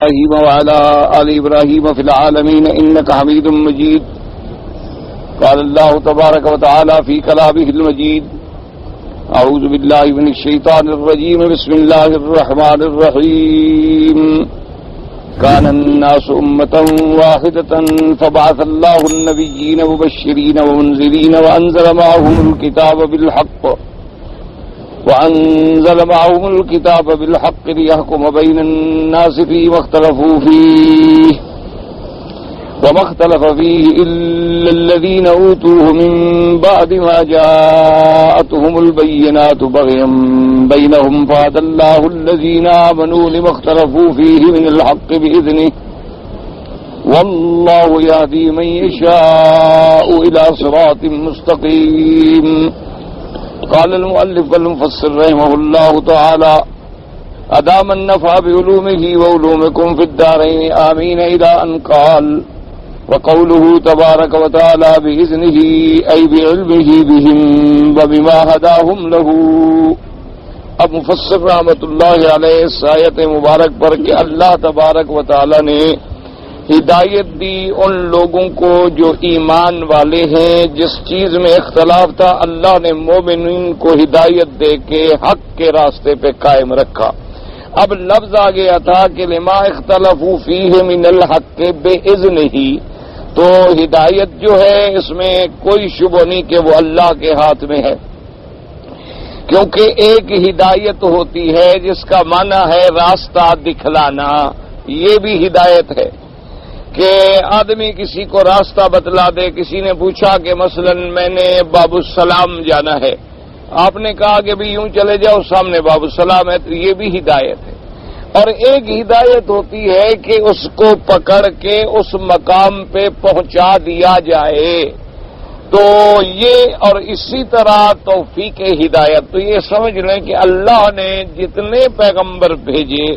إبراهيم وعلى آل إبراهيم في العالمين إنك حميد مجيد. قال الله تبارك وتعالى في كلامه المجيد: أعوذ بالله من الشيطان الرجيم. بسم الله الرحمن الرحيم. كان الناس أمة واحدة فبعث الله النبيين مبشرين ومنذرين وأنزل معهم الكتاب بالحق ليحكم بين الناس فيما اختلفوا فيه وما اختلف فيه إلا الذين أوتوه من بعد ما جاءتهم البينات بغيا بينهم فهدى الله الذين آمنوا لما اختلفوا فيه من الحق بإذنه والله يهدي من يشاء إلى صراط مستقيم. قال المؤلف والمفسر رحمه الله تعالى: أدام النفع بعلومه وعلومكم في الدارين آمين، إلى أن قال: وقوله تبارك وتعالى بإذنه أي بعلمه بهم وبما هداهم له. اب مفسر رحمت اللہ علیہ اس آیت مبارک پر کہ اللہ تبارک و تعالی نے ہدایت دی ان لوگوں کو جو ایمان والے ہیں. جس چیز میں اختلاف تھا اللہ نے مومنین کو ہدایت دے کے حق کے راستے پہ قائم رکھا. اب لفظ آ گیا تھا کہ لما اختلفوا فیہ من الحق بإذنہ، تو ہدایت جو ہے اس میں کوئی شبہ نہیں کہ وہ اللہ کے ہاتھ میں ہے، کیونکہ ایک ہدایت ہوتی ہے جس کا معنی ہے راستہ دکھلانا. یہ بھی ہدایت ہے کہ آدمی کسی کو راستہ بتلا دے. کسی نے پوچھا کہ مثلا میں نے باب السلام جانا ہے، آپ نے کہا کہ بھی یوں چلے جاؤ سامنے باب السلام ہے، تو یہ بھی ہدایت ہے. اور ایک ہدایت ہوتی ہے کہ اس کو پکڑ کے اس مقام پہ پہنچا دیا جائے، تو یہ اور اسی طرح توفیق ہدایت. تو یہ سمجھ لیں کہ اللہ نے جتنے پیغمبر بھیجے،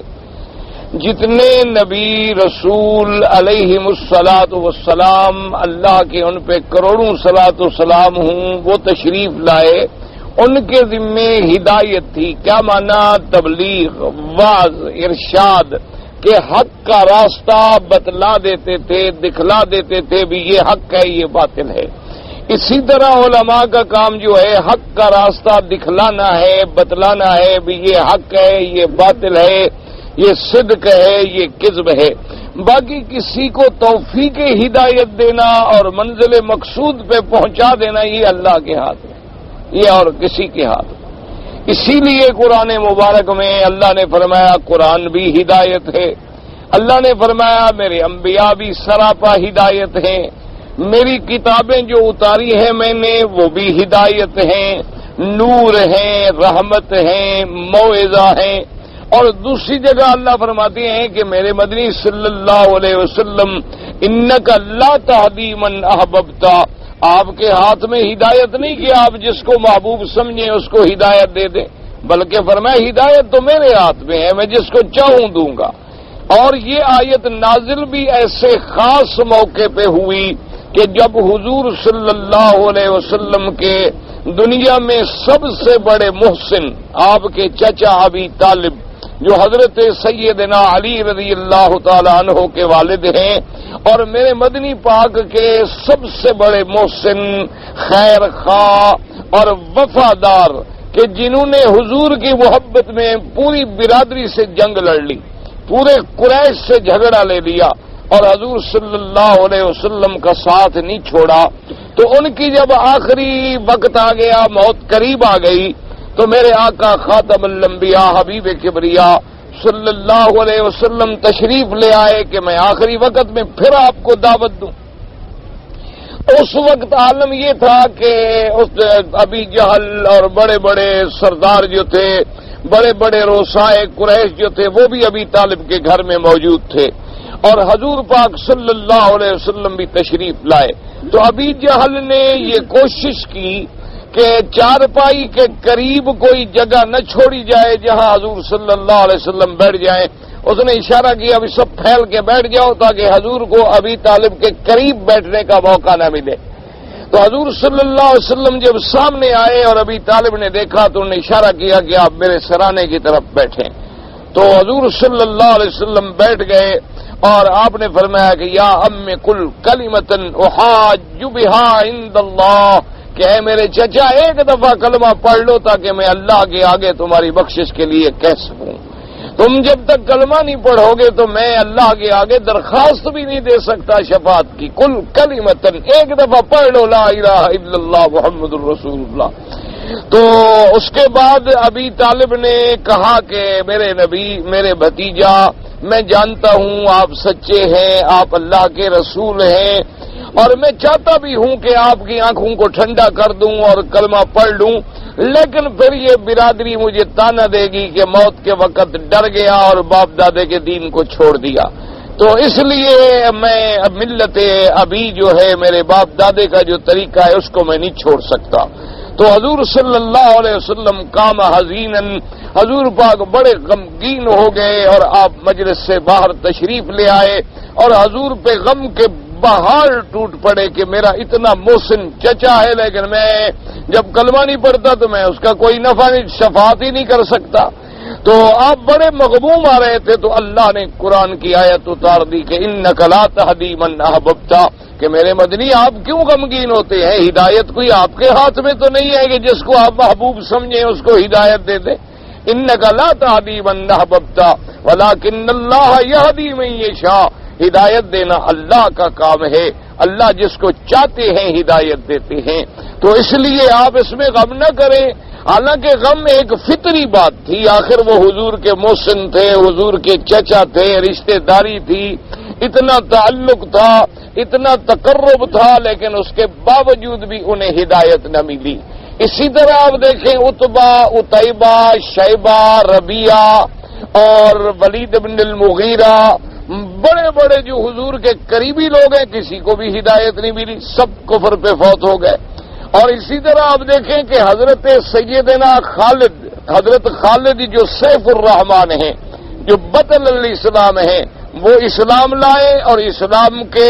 جتنے نبی رسول علیہم الصلاۃ والسلام، اللہ کے ان پہ کروڑوں صلاۃ والسلام ہوں، وہ تشریف لائے، ان کے ذمے ہدایت تھی. کیا معنی؟ تبلیغ، واعظ، ارشاد، کہ حق کا راستہ بتلا دیتے تھے، دکھلا دیتے تھے بھی یہ حق ہے یہ باطل ہے. اسی طرح علماء کا کام جو ہے حق کا راستہ دکھلانا ہے، بتلانا ہے بھی یہ حق ہے یہ باطل ہے، یہ صدق ہے یہ کذب ہے. باقی کسی کو توفیق ہدایت دینا اور منزل مقصود پہ پہنچا دینا یہ اللہ کے ہاتھ میں، یہ اور کسی کے ہاتھ میں. اسی لیے قرآن مبارک میں اللہ نے فرمایا قرآن بھی ہدایت ہے. اللہ نے فرمایا میرے انبیاء بھی سراپا ہدایت ہیں، میری کتابیں جو اتاری ہیں میں نے وہ بھی ہدایت ہیں، نور ہیں، رحمت ہیں، موعظہ ہیں. اور دوسری جگہ اللہ فرماتے ہیں کہ میرے مدنی صلی اللہ علیہ وسلم انک لا تہدی من احببت، آپ کے ہاتھ میں ہدایت نہیں کہ آپ جس کو محبوب سمجھیں اس کو ہدایت دے دیں، بلکہ فرمایا ہدایت تو میرے ہاتھ میں ہے، میں جس کو چاہوں دوں گا. اور یہ آیت نازل بھی ایسے خاص موقع پہ ہوئی کہ جب حضور صلی اللہ علیہ وسلم کے دنیا میں سب سے بڑے محسن آپ کے چچا ابی طالب جو حضرت سیدنا علی رضی اللہ تعالی عنہ کے والد ہیں، اور میرے مدنی پاک کے سب سے بڑے محسن، خیر خواہ اور وفادار، کہ جنہوں نے حضور کی محبت میں پوری برادری سے جنگ لڑ لی، پورے قریش سے جھگڑا لے لیا اور حضور صلی اللہ علیہ وسلم کا ساتھ نہیں چھوڑا. تو ان کی جب آخری وقت آ گیا، موت قریب آ گئی، تو میرے آقا خاتم الانبیاء حبیب کبریا صلی اللہ علیہ وسلم تشریف لے آئے کہ میں آخری وقت میں پھر آپ کو دعوت دوں. اس وقت عالم یہ تھا کہ اس ابی جہل اور بڑے بڑے سردار جو تھے، بڑے بڑے روسائے قریش جو تھے، وہ بھی ابی طالب کے گھر میں موجود تھے، اور حضور پاک صلی اللہ علیہ وسلم بھی تشریف لائے. تو ابی جہل نے یہ کوشش کی کہ چارپائی کے قریب کوئی جگہ نہ چھوڑی جائے جہاں حضور صلی اللہ علیہ وسلم بیٹھ جائیں. اس نے اشارہ کیا ابھی سب پھیل کے بیٹھ جاؤ تاکہ حضور کو ابی طالب کے قریب بیٹھنے کا موقع نہ ملے. تو حضور صلی اللہ علیہ وسلم جب سامنے آئے اور ابی طالب نے دیکھا تو انہوں نے اشارہ کیا کہ آپ میرے سرانے کی طرف بیٹھیں. تو حضور صلی اللہ علیہ وسلم بیٹھ گئے اور آپ نے فرمایا کہ یا ام کل کلمۃ احاج بہا عند اللہ، کہ اے میرے چچا ایک دفعہ کلمہ پڑھ لو تاکہ میں اللہ کے آگے تمہاری بخشش کے لیے کہہ سکوں۔ تم جب تک کلمہ نہیں پڑھو گے تو میں اللہ کے آگے درخواست بھی نہیں دے سکتا شفاعت کی۔ کل کلمۃ، ایک دفعہ پڑھ لو لا الہ الا اللہ محمد الرسول اللہ۔ تو اس کے بعد ابی طالب نے کہا کہ میرے نبی، میرے بھتیجا، میں جانتا ہوں آپ سچے ہیں، آپ اللہ کے رسول ہیں، اور میں چاہتا بھی ہوں کہ آپ کی آنکھوں کو ٹھنڈا کر دوں اور کلمہ پڑھ لوں، لیکن پھر یہ برادری مجھے تانا دے گی کہ موت کے وقت ڈر گیا اور باپ دادے کے دین کو چھوڑ دیا، تو اس لیے میں ملت ابی جو ہے میرے باپ دادے کا جو طریقہ ہے اس کو میں نہیں چھوڑ سکتا۔ تو حضور صلی اللہ علیہ وسلم قام حزیناً، حضور پاک بڑے غمگین ہو گئے اور آپ مجلس سے باہر تشریف لے آئے اور حضور پہ غم کے بہار ٹوٹ پڑے کہ میرا اتنا محسن چچا ہے، لیکن میں جب کلمہ نہیں پڑھتا تو میں اس کا کوئی نفع نہیں، شفاعت ہی نہیں کر سکتا۔ تو آپ بڑے مغموم آ رہے تھے تو اللہ نے قرآن کی آیت اتار دی کہ انک لا تہدی من احببت، کہ میرے مدنی آپ کیوں غمگین ہوتے ہیں؟ ہدایت کوئی آپ کے ہاتھ میں تو نہیں ہے کہ جس کو آپ محبوب سمجھیں اس کو ہدایت دے دیں۔ انک لا تہدی من احببت ولکن اللہ یہدی من یشاء، ہدایت دینا اللہ کا کام ہے، اللہ جس کو چاہتے ہیں ہدایت دیتے ہیں۔ تو اس لیے آپ اس میں غم نہ کریں، حالانکہ غم ایک فطری بات تھی، آخر وہ حضور کے محسن تھے، حضور کے چچا تھے، رشتہ داری تھی، اتنا تعلق تھا، اتنا تقرب تھا، لیکن اس کے باوجود بھی انہیں ہدایت نہ ملی۔ اسی طرح آپ دیکھیں عتبہ، عتیبہ، شیبہ، ربیعہ اور ولید بن المغیرہ، بڑے بڑے جو حضور کے قریبی لوگ ہیں، کسی کو بھی ہدایت نہیں ملی، سب کفر پہ فوت ہو گئے۔ اور اسی طرح آپ دیکھیں کہ حضرت سیدنا خالد، حضرت خالد جو سیف الرحمان ہیں، جو بطل الاسلام ہیں، وہ اسلام لائے اور اسلام کے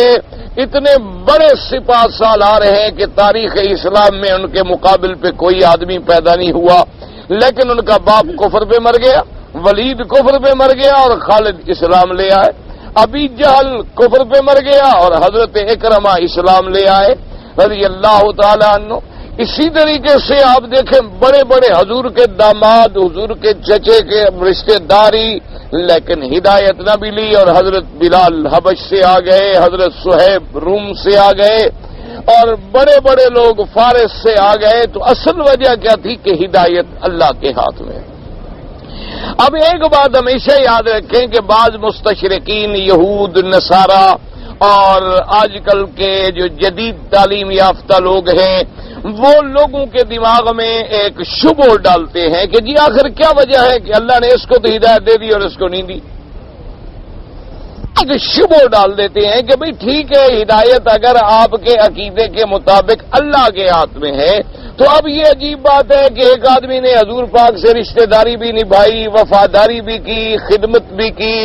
اتنے بڑے سپاہ سالار ہیں کہ تاریخ اسلام میں ان کے مقابل پہ کوئی آدمی پیدا نہیں ہوا، لیکن ان کا باپ کفر پہ مر گیا، ولید کفر پہ مر گیا اور خالد اسلام لے آئے، ابی جہل کفر پہ مر گیا اور حضرت اکرمہ اسلام لے آئے رضی اللہ تعالی عنہ۔ اسی طریقے سے آپ دیکھیں بڑے بڑے حضور کے داماد، حضور کے چچے کے رشتہ داری، لیکن ہدایت نہ ملی، اور حضرت بلال حبش سے آ گئے، حضرت صہیب روم سے آ گئے، اور بڑے بڑے لوگ فارس سے آ گئے۔ تو اصل وجہ کیا تھی کہ ہدایت اللہ کے ہاتھ میں۔ اب ایک بات ہمیشہ یاد رکھیں کہ بعض مستشرقین، یہود، نصارہ اور آج کل کے جو جدید تعلیم یافتہ لوگ ہیں، وہ لوگوں کے دماغ میں ایک شبہ ڈالتے ہیں کہ جی آخر کیا وجہ ہے کہ اللہ نے اس کو تو ہدایت دے دی اور اس کو نہیں دی۔ ایک شبہ ڈال دیتے ہیں کہ بھئی ٹھیک ہے، ہدایت اگر آپ کے عقیدے کے مطابق اللہ کے ہاتھ میں ہے، تو اب یہ عجیب بات ہے کہ ایک آدمی نے حضور پاک سے رشتہ داری بھی نبھائی، وفاداری بھی کی، خدمت بھی کی،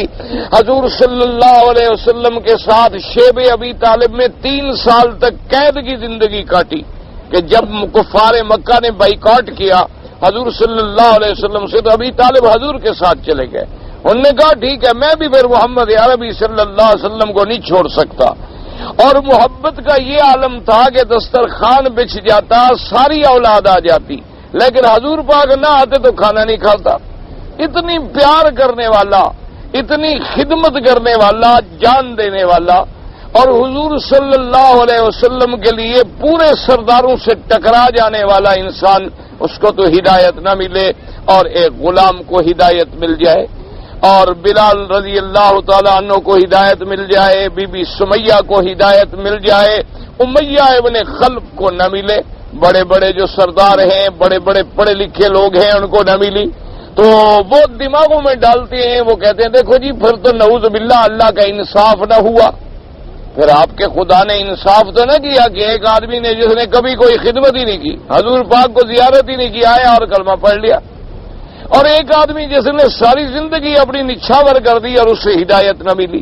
حضور صلی اللہ علیہ وسلم کے ساتھ شیب ابی طالب میں 3 سال تک قید کی زندگی کاٹی، کہ جب کفار مکہ نے بائیکاٹ کیا حضور صلی اللہ علیہ وسلم سے، تو ابی طالب حضور کے ساتھ چلے گئے۔ انہوں نے کہا ٹھیک ہے، میں بھی پھر محمد عربی صلی اللہ علیہ وسلم کو نہیں چھوڑ سکتا، اور محبت کا یہ عالم تھا کہ دسترخوان بچھ جاتا، ساری اولاد آ جاتی، لیکن حضور پاک نہ آتے تو کھانا نہیں کھاتا۔ اتنی پیار کرنے والا، اتنی خدمت کرنے والا، جان دینے والا، اور حضور صلی اللہ علیہ وسلم کے لیے پورے سرداروں سے ٹکرا جانے والا انسان، اس کو تو ہدایت نہ ملے اور ایک غلام کو ہدایت مل جائے، اور بلال رضی اللہ تعالیٰ عنہ کو ہدایت مل جائے، بی بی سمیہ کو ہدایت مل جائے، امیہ ابن خلف کو نہ ملے، بڑے بڑے جو سردار ہیں، بڑے بڑے پڑھے لکھے لوگ ہیں، ان کو نہ ملی، تو وہ دماغوں میں ڈالتے ہیں، وہ کہتے ہیں دیکھو جی پھر تو نعوذ باللہ اللہ کا انصاف نہ ہوا۔ پھر آپ کے خدا نے انصاف تو نہ کیا کہ ایک آدمی نے جس نے کبھی کوئی خدمت ہی نہیں کی، حضور پاک کو زیارت ہی نہیں کی، آیا اور کلمہ پڑھ لیا، اور ایک آدمی جس نے ساری زندگی اپنی نچھاور کر دی اور اس سے ہدایت نہ ملی۔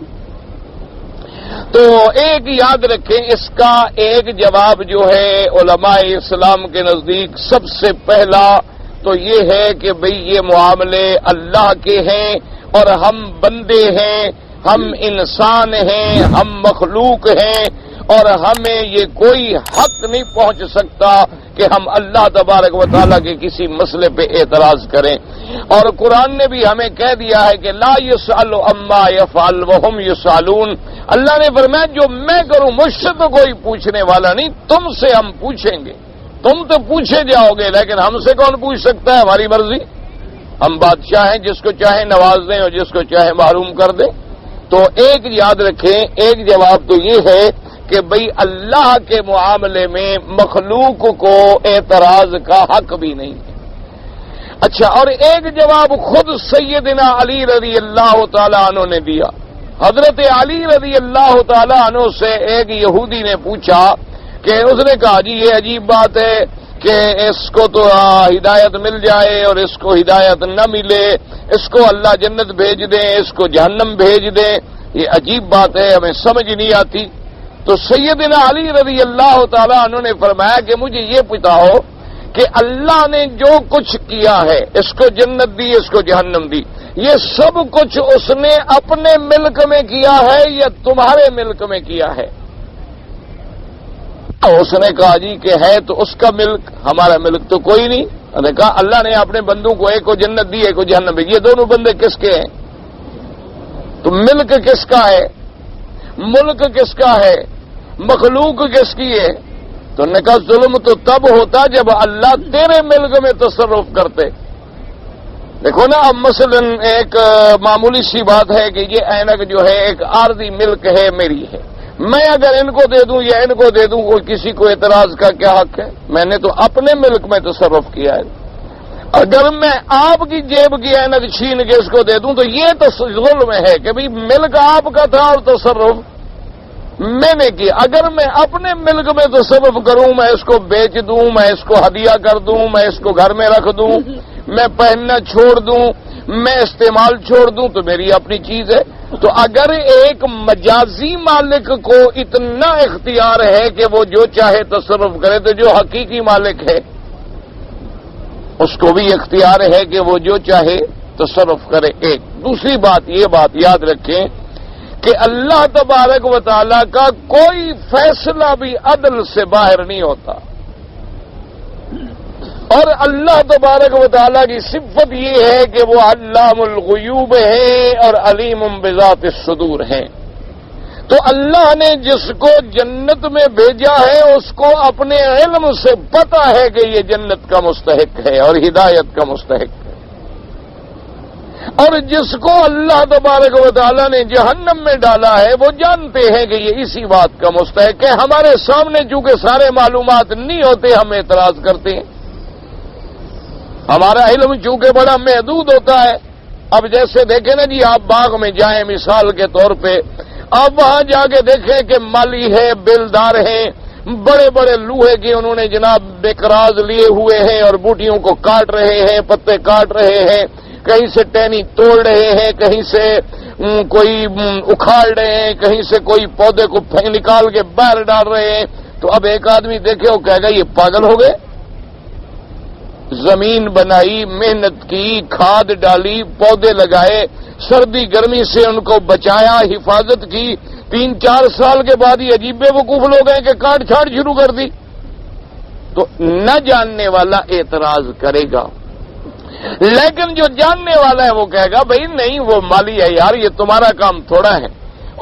تو ایک یاد رکھیں، اس کا ایک جواب جو ہے علماء اسلام کے نزدیک سب سے پہلا تو یہ ہے کہ بھئی یہ معاملے اللہ کے ہیں اور ہم بندے ہیں، ہم انسان ہیں، ہم مخلوق ہیں، اور ہمیں یہ کوئی حق نہیں پہنچ سکتا کہ ہم اللہ تبارک و تعالیٰ کے کسی مسئلے پہ اعتراض کریں۔ اور قرآن نے بھی ہمیں کہہ دیا ہے کہ لا یسأل عما یفعل وہم یسألون۔ اللہ نے فرمایا جو میں کروں مجھ سے تو کوئی پوچھنے والا نہیں، تم سے ہم پوچھیں گے، تم تو پوچھے جاؤ گے، لیکن ہم سے کون پوچھ سکتا ہے؟ ہماری مرضی، ہم بادشاہ ہیں، جس کو چاہے نواز دیں اور جس کو چاہے محروم کر دیں۔ تو ایک یاد رکھیں، ایک جواب تو یہ ہے کہ بھئی اللہ کے معاملے میں مخلوق کو اعتراض کا حق بھی نہیں ہے۔ اچھا، اور ایک جواب خود سیدنا علی رضی اللہ تعالیٰ عنہ نے دیا۔ حضرت علی رضی اللہ تعالیٰ عنہ سے ایک یہودی نے پوچھا کہ اس نے کہا جی یہ عجیب بات ہے کہ اس کو تو ہدایت مل جائے اور اس کو ہدایت نہ ملے، اس کو اللہ جنت بھیج دیں، اس کو جہنم بھیج دیں، یہ عجیب بات ہے، ہمیں سمجھ نہیں آتی۔ تو سیدنا علی رضی اللہ تعالیٰ عنہ نے فرمایا کہ مجھے یہ پتا ہو کہ اللہ نے جو کچھ کیا ہے، اس کو جنت دی، اس کو جہنم دی، یہ سب کچھ اس نے اپنے ملک میں کیا ہے یا تمہارے ملک میں کیا ہے؟ اس نے کہا جی کہ ہے تو اس کا ملک، ہمارا ملک تو کوئی نہیں۔ انہوں نے کہا اللہ نے اپنے بندوں کو ایک کو جنت دی، ایک کو جہنم دی، یہ دونوں بندے کس کے ہیں؟ تو ملک کس کا ہے؟ ملک کس کا ہے؟ مخلوق کس کی ہے؟ تو نے کہا ظلم تو تب ہوتا جب اللہ تیرے ملک میں تصرف کرتے۔ دیکھو نا، اب مثلا ایک معمولی سی بات ہے کہ یہ اینک جو ہے ایک عارضی ملک ہے، میری ہے، میں اگر ان کو دے دوں یا ان کو دے دوں، کوئی کسی کو اعتراض کا کیا حق ہے؟ میں نے تو اپنے ملک میں تصرف کیا ہے۔ اگر میں آپ کی جیب کی اینک چھین کے اس کو دے دوں تو یہ تو ظلم ہے کہ بھئی ملک آپ کا تھا اور تصرف میں نے کیا۔ اگر میں اپنے ملک میں تصرف کروں، میں اس کو بیچ دوں، میں اس کو ہدیہ کر دوں، میں اس کو گھر میں رکھ دوں، میں پہننا چھوڑ دوں، میں استعمال چھوڑ دوں، تو میری اپنی چیز ہے۔ تو اگر ایک مجازی مالک کو اتنا اختیار ہے کہ وہ جو چاہے تصرف کرے، تو جو حقیقی مالک ہے اس کو بھی اختیار ہے کہ وہ جو چاہے تصرف کرے۔ ایک دوسری بات، یہ بات یاد رکھیں کہ اللہ تبارک و تعالیٰ کا کوئی فیصلہ بھی عدل سے باہر نہیں ہوتا، اور اللہ تبارک و تعالیٰ کی صفت یہ ہے کہ وہ علام الغیوب ہیں اور علیم بذات الصدور ہیں۔ تو اللہ نے جس کو جنت میں بھیجا ہے اس کو اپنے علم سے پتا ہے کہ یہ جنت کا مستحق ہے اور ہدایت کا مستحق ہے، اور جس کو اللہ تبارک و تعالیٰ نے جہنم میں ڈالا ہے وہ جانتے ہیں کہ یہ اسی بات کا مستحق ہے۔ ہمارے سامنے چونکہ سارے معلومات نہیں ہوتے، ہم اعتراض کرتے ہیں، ہمارا علم چونکہ بڑا محدود ہوتا ہے۔ اب جیسے دیکھیں نا جی، آپ باغ میں جائیں مثال کے طور پہ، آپ وہاں جا کے دیکھیں کہ مالی ہے، بیلدار ہیں، بڑے بڑے لوہے کے انہوں نے جناب بیکراز لیے ہوئے ہیں اور بوٹیوں کو کاٹ رہے ہیں، پتے کاٹ رہے ہیں، کہیں سے ٹہنی توڑ رہے ہیں، کہیں سے کوئی اکھاڑ رہے ہیں، کہیں سے کوئی پودے کو نکال کے باہر ڈال رہے ہیں۔ تو اب ایک آدمی دیکھے وہ کہے گا یہ پاگل ہو گئے، زمین بنائی، محنت کی، کھاد ڈالی، پودے لگائے، سردی گرمی سے ان کو بچایا، حفاظت کی، 3-4 سال کے بعد یہ عجیب بے وقوف لوگ ہیں کہ کاٹ چھاڑ شروع کر دی۔ تو نہ جاننے والا اعتراض کرے گا، لیکن جو جاننے والا ہے وہ کہے گا بھئی نہیں وہ مالی ہے یار، یہ تمہارا کام تھوڑا ہے۔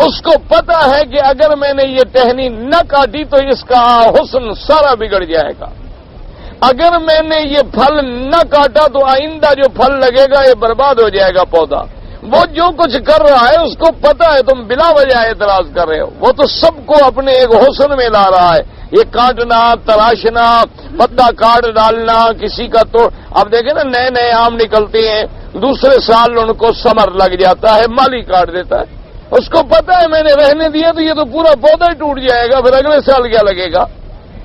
اس کو پتا ہے کہ اگر میں نے یہ ٹہنی نہ کاٹی تو اس کا حسن سارا بگڑ جائے گا، اگر میں نے یہ پھل نہ کاٹا تو آئندہ جو پھل لگے گا یہ برباد ہو جائے گا پودا۔ وہ جو کچھ کر رہا ہے اس کو پتا ہے، تم بلا وجہ اعتراض کر رہے ہو۔ وہ تو سب کو اپنے ایک حسن میں لا رہا ہے، یہ کاٹنا، تراشنا، پتا کاٹ ڈالنا، کسی کا تو اب دیکھیں نا نئے نئے آم نکلتے ہیں، دوسرے سال ان کو سمر لگ جاتا ہے، مالی کاٹ دیتا ہے، اس کو پتا ہے میں نے رہنے دیا تو یہ تو پورا پودا ہی ٹوٹ جائے گا، پھر اگلے سال کیا لگے گا،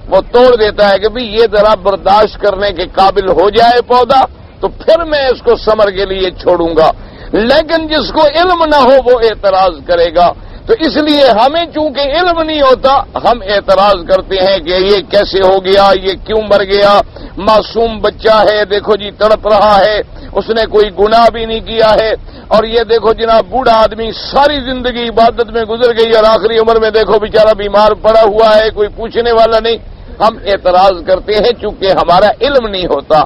وہ توڑ دیتا ہے کہ بھی یہ ذرا برداشت کرنے کے قابل ہو جائے پودا تو پھر میں اس کو سمر کے لیے چھوڑوں گا۔ لیکن جس کو علم نہ ہو وہ اعتراض کرے گا۔ تو اس لیے ہمیں چونکہ علم نہیں ہوتا ہم اعتراض کرتے ہیں کہ یہ کیسے ہو گیا، یہ کیوں مر گیا، معصوم بچہ ہے دیکھو جی تڑپ رہا ہے، اس نے کوئی گناہ بھی نہیں کیا ہے۔ اور یہ دیکھو جناب بوڑھا آدمی ساری زندگی عبادت میں گزر گئی اور آخری عمر میں دیکھو بیچارہ بیمار پڑا ہوا ہے، کوئی پوچھنے والا نہیں۔ ہم اعتراض کرتے ہیں چونکہ ہمارا علم نہیں ہوتا،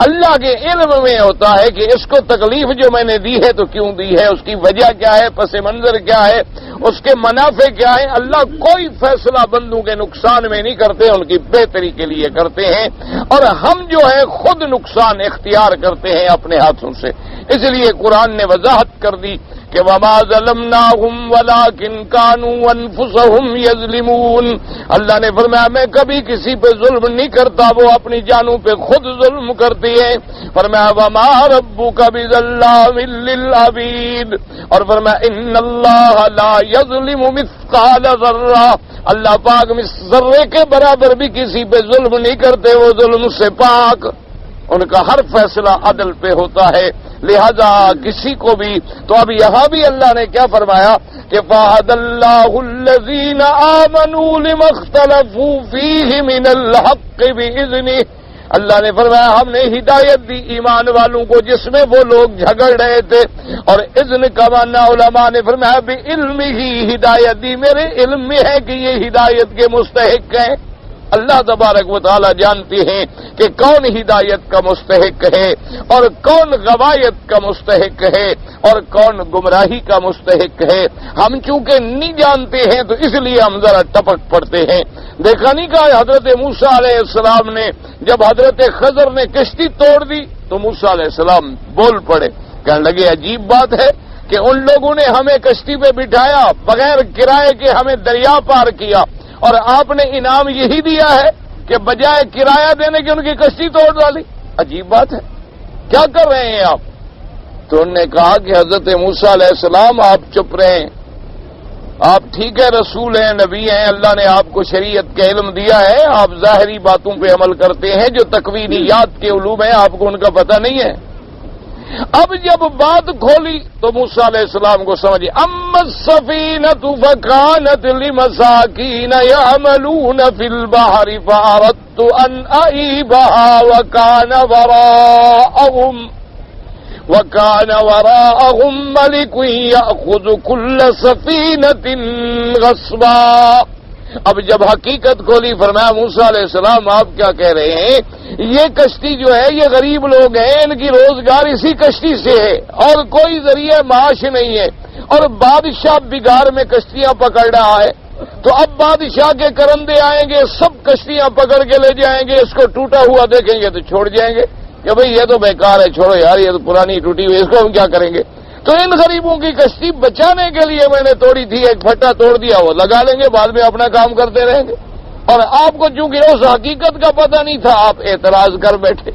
اللہ کے علم میں ہوتا ہے کہ اس کو تکلیف جو میں نے دی ہے تو کیوں دی ہے، اس کی وجہ کیا ہے، پس منظر کیا ہے، اس کے منافع کیا ہے۔ اللہ کوئی فیصلہ بندوں کے نقصان میں نہیں کرتے، ان کی بہتری کے لیے کرتے ہیں، اور ہم جو ہے خود نقصان اختیار کرتے ہیں اپنے ہاتھوں سے۔ اس لیے قرآن نے وضاحت کر دی کہ وَمَا ظَلَمْنَاهُمْ وَلَٰكِن كَانُوا أَنفُسَهُمْ يَظْلِمُونَ۔ اللہ نے فرمایا میں کبھی کسی پہ ظلم نہیں کرتا، وہ اپنی جانوں پہ خود ظلم کرتی ہے۔ فرمایا وَمَا رَبُّكَ بِظَلَّامٍ لِّلْعَبِيدِ، اور فرمایا إِنَّ اللَّهَ لَا يَظْلِمُ مِثْقَالَ ذَرَّةٍ، اللہ پاک ذرے کے برابر بھی کسی پہ ظلم نہیں کرتے، وہ ظلم سے پاک، ان کا ہر فیصلہ عدل پہ ہوتا ہے، لہذا کسی کو بھی۔ تو اب یہاں بھی اللہ نے کیا فرمایا کہ فَهَدَى اللَّهُ الَّذِينَ آمَنُوا لِمَا اخْتَلَفُوا فِيهِ مِنَ الْحَقِّ بِإِذْنِهِ، اللہ نے فرمایا ہم نے ہدایت دی ایمان والوں کو جس میں وہ لوگ جھگڑ رہے تھے، اور اذن کا معنی علماء نے فرمایا بِعِلْمِهِ، ہدایت دی میرے علم میں ہے کہ یہ ہدایت کے مستحق ہیں۔ اللہ تبارک و تعالی جانتے ہیں کہ کون ہدایت کا مستحق ہے اور کون غوایت کا مستحق ہے اور کون گمراہی کا مستحق ہے۔ ہم چونکہ نہیں جانتے ہیں تو اس لیے ہم ذرا ٹپک پڑتے ہیں۔ دیکھا نہیں کہا حضرت موسیٰ علیہ السلام نے جب حضرت خضر نے کشتی توڑ دی تو موسیٰ علیہ السلام بول پڑے، کہنے لگے عجیب بات ہے کہ ان لوگوں نے ہمیں کشتی پہ بٹھایا، بغیر کرائے کے ہمیں دریا پار کیا، اور آپ نے انعام یہی دیا ہے کہ بجائے کرایہ دینے کی ان کی کشتی توڑ ڈالی۔ عجیب بات ہے، کیا کر رہے ہیں آپ؟ تو انہوں نے کہا کہ حضرت موسیٰ علیہ السلام آپ چپ رہیں، آپ ٹھیک ہے رسول ہیں، نبی ہیں، اللہ نے آپ کو شریعت کا علم دیا ہے، آپ ظاہری باتوں پہ عمل کرتے ہیں، جو تکوینیات کے علوم ہیں آپ کو ان کا پتہ نہیں ہے۔ اب جب بات کھولی تو موسیٰ علیہ السلام کو سمجھے اما السفینۃ فکانت لمساکین یعملون فی البحر فاردت ان اعیبها وکان وراءهم ملک یأخذ کل سفینۃ غصبا۔ اب جب حقیقت کھولی فرمایا موسیٰ علیہ السلام آپ کیا کہہ رہے ہیں، یہ کشتی جو ہے یہ غریب لوگ ہیں، ان کی روزگار اسی کشتی سے ہے اور کوئی ذریعہ معاش نہیں ہے، اور بادشاہ بگار میں کشتیاں پکڑ رہا ہے، تو اب بادشاہ کے کرندے آئیں گے سب کشتیاں پکڑ کے لے جائیں گے، اس کو ٹوٹا ہوا دیکھیں گے تو چھوڑ جائیں گے کہ بھئی یہ تو بیکار ہے، چھوڑو یار یہ تو پرانی ٹوٹی ہوئی، اس کو ہم کیا کریں گے۔ تو ان غریبوں کی کشتی بچانے کے لیے میں نے توڑی تھی، ایک پھٹا توڑ دیا، وہ لگا لیں گے، بعد میں اپنا کام کرتے رہیں گے، اور آپ کو چونکہ اس حقیقت کا پتہ نہیں تھا آپ اعتراض کر بیٹھے۔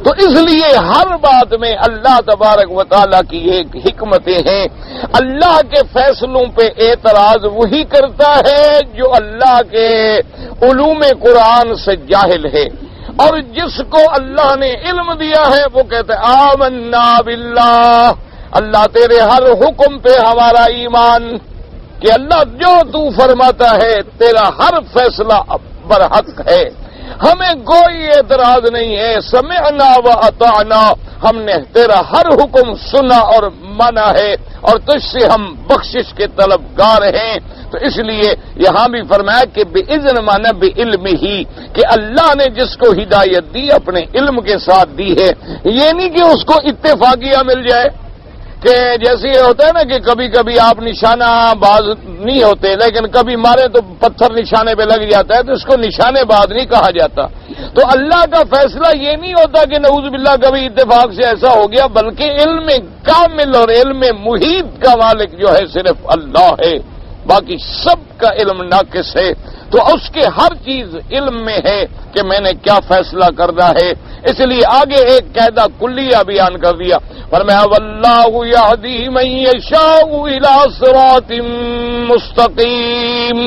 تو اس لیے ہر بات میں اللہ تبارک و تعالیٰ کی ایک حکمتیں ہیں۔ اللہ کے فیصلوں پہ اعتراض وہی کرتا ہے جو اللہ کے علوم قرآن سے جاہل ہے، اور جس کو اللہ نے علم دیا ہے وہ کہتے ہیں آمنا باللہ، اللہ تیرے ہر حکم پہ ہمارا ایمان، کہ اللہ جو تو فرماتا ہے تیرا ہر فیصلہ برحق ہے، ہمیں کوئی اعتراض نہیں ہے، سمعنا و اطعنا، ہم نے تیرا ہر حکم سنا اور مانا ہے، اور تجھ سے ہم بخشش کے طلبگار ہیں۔ تو اس لیے یہاں بھی فرمایا کہ بِإِذْنِ معنی بِعِلْمِ ہی، کہ اللہ نے جس کو ہدایت دی اپنے علم کے ساتھ دی ہے، یہ نہیں کہ اس کو اتفاقیہ مل جائے، کہ جیسے یہ ہوتا ہے نا کہ کبھی کبھی آپ نشانہ باز نہیں ہوتے، لیکن کبھی مارے تو پتھر نشانے پہ لگ جاتا ہے، تو اس کو نشانے باز نہیں کہا جاتا۔ تو اللہ کا فیصلہ یہ نہیں ہوتا کہ نعوذ باللہ کبھی اتفاق سے ایسا ہو گیا، بلکہ علم کامل اور علم محیط کا مالک جو ہے صرف اللہ ہے، باقی سب کا علم ناقص ہے۔ تو اس کے ہر چیز علم میں ہے کہ میں نے کیا فیصلہ کرنا ہے، اس لیے آگے ایک قاعدہ کلیہ بیان کر دیا، فرمایا واللہ یہدی من یشاء الی صراط مستقیم،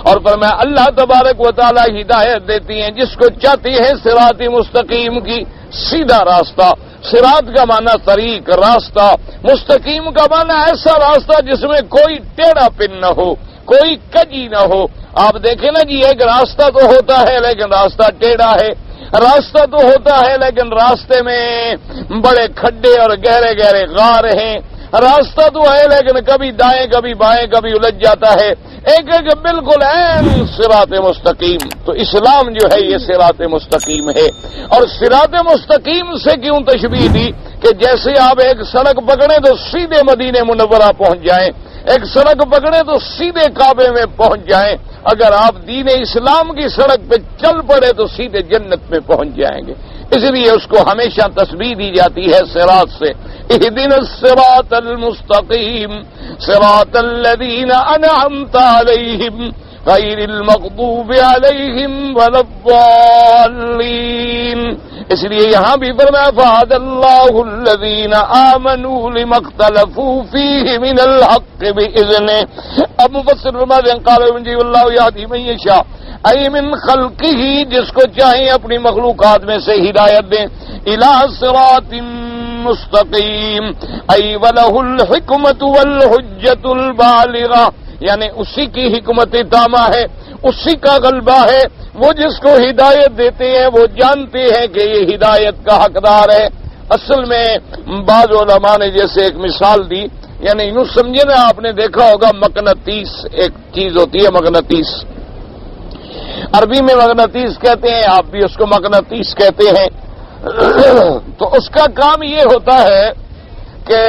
اور فرمایا اللہ تبارک و تعالی ہدایت دیتی ہیں جس کو چاہتی ہے صراط مستقیم کی، سیدھا راستہ۔ صراط کا معنی طریق، راستہ، مستقیم کا معنی ایسا راستہ جس میں کوئی ٹیڑھا پن نہ ہو، کوئی کجی نہ ہو۔ آپ دیکھیں نا جی ایک راستہ تو ہوتا ہے لیکن راستہ ٹیڑھا ہے، راستہ تو ہوتا ہے لیکن راستے میں بڑے کھڈے اور گہرے گہرے غار ہیں. راستہ تو ہے لیکن کبھی دائیں کبھی بائیں کبھی الجھ جاتا ہے. ایک بالکل عین صراط مستقیم. تو اسلام جو ہے یہ صراط مستقیم ہے. اور صراط مستقیم سے کیوں تشبیہ دی کہ جیسے آپ ایک سڑک پکڑیں تو سیدھے مدینہ منورہ پہنچ جائیں, ایک سڑک پکڑیں تو سیدھے کعبے میں پہنچ جائیں. اگر آپ دین اسلام کی سڑک پہ چل پڑے تو سیدھے جنت میں پہنچ جائیں گے. اس لیے اس کو ہمیشہ تسبیح دی جاتی ہے صراط سے. اہدنا الصراط المستقیم صراط الذین انعمت علیہم غیر المغضوب علیہم ولا الضالین. اس لیے یہاں بھی فرمایا فہدی اللہ الذین آمنوا لما اختلفوا فیہ من الحق بإذنہ. اب مفسر فرماتے ہیں قال ابن جی اللہ یہدی من یشاء ای من خلقہ, جس کو چاہیں اپنی مخلوقات میں سے ہدایت دیں, الی صراط مستقیم ای ولہ الحکمت والحجت البالغہ, یعنی اسی کی حکمت تامہ ہے, اسی کا غلبہ ہے. وہ جس کو ہدایت دیتے ہیں وہ جانتے ہیں کہ یہ ہدایت کا حقدار ہے. اصل میں بعض علماء نے جیسے ایک مثال دی, یعنی یوں سمجھے نا, آپ نے دیکھا ہوگا مقناطیس ایک چیز ہوتی ہے, مقناطیس عربی میں مقناطیس کہتے ہیں, آپ بھی اس کو مقناطیس کہتے ہیں. تو اس کا کام یہ ہوتا ہے کہ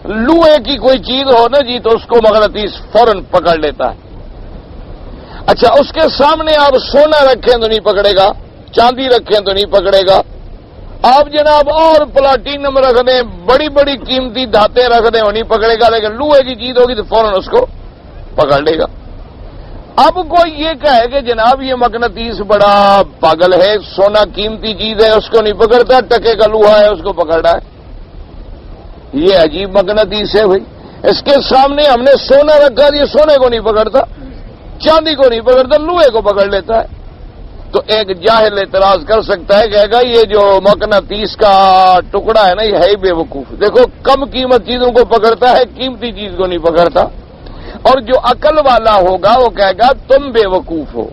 لوہے کی کوئی چیز ہو نا جی تو اس کو مقناطیس فوراً پکڑ لیتا ہے. اچھا اس کے سامنے آپ سونا رکھیں تو نہیں پکڑے گا, چاندی رکھیں تو نہیں پکڑے گا, آپ جناب اور پلاٹینم رکھ دیں, بڑی بڑی قیمتی دھاتیں رکھ دیں وہ نہیں پکڑے گا, لیکن لوہے کی چیز ہوگی تو فوراً اس کو پکڑ لے گا. اب کوئی یہ کہے کہ جناب یہ مقناطیس بڑا پاگل ہے, سونا قیمتی چیز ہے اس کو نہیں پکڑتا, ٹکے کا لوہا ہے اس کو پکڑ رہا ہے. یہ عجیب مقناطیس ہے بھائی. اس کے سامنے ہم نے سونا رکھا, یہ سونے کو نہیں پکڑتا, چاندی کو نہیں پکڑتا, لوہے کو پکڑ لیتا ہے. تو ایک جاہل اعتراض کر سکتا ہے, کہے گا یہ جو مقناطیس کا ٹکڑا ہے نا یہ ہے ہی بے وقوف. دیکھو کم قیمت چیزوں کو پکڑتا ہے, قیمتی چیز کو نہیں پکڑتا. اور جو عقل والا ہوگا وہ کہے گا تم بے وقوف ہو.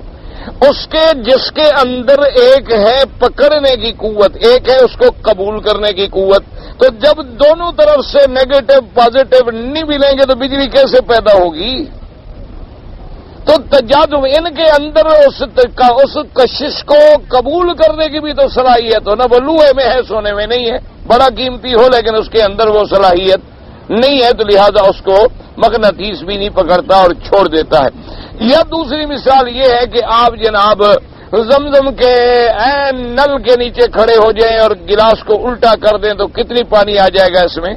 اس کے جس کے اندر ایک ہے پکڑنے کی قوت, ایک ہے اس کو قبول کرنے کی قوت. تو جب دونوں طرف سے نیگیٹو پازیٹو نہیں ملیں گے تو بجلی کیسے پیدا ہوگی؟ تو تجاذب ان کے اندر اس کشش کو قبول کرنے کی بھی تو صلاحیت ہو نا. وہ لوہے میں ہے, سونے میں نہیں ہے, بڑا قیمتی ہو لیکن اس کے اندر وہ صلاحیت نہیں ہے, تو لہذا اس کو مقناطیس بھی نہیں پکڑتا اور چھوڑ دیتا ہے. یا دوسری مثال یہ ہے کہ آپ جناب زمزم کے عین نل کے نیچے کھڑے ہو جائیں اور گلاس کو الٹا کر دیں تو کتنی پانی آ جائے گا اس میں,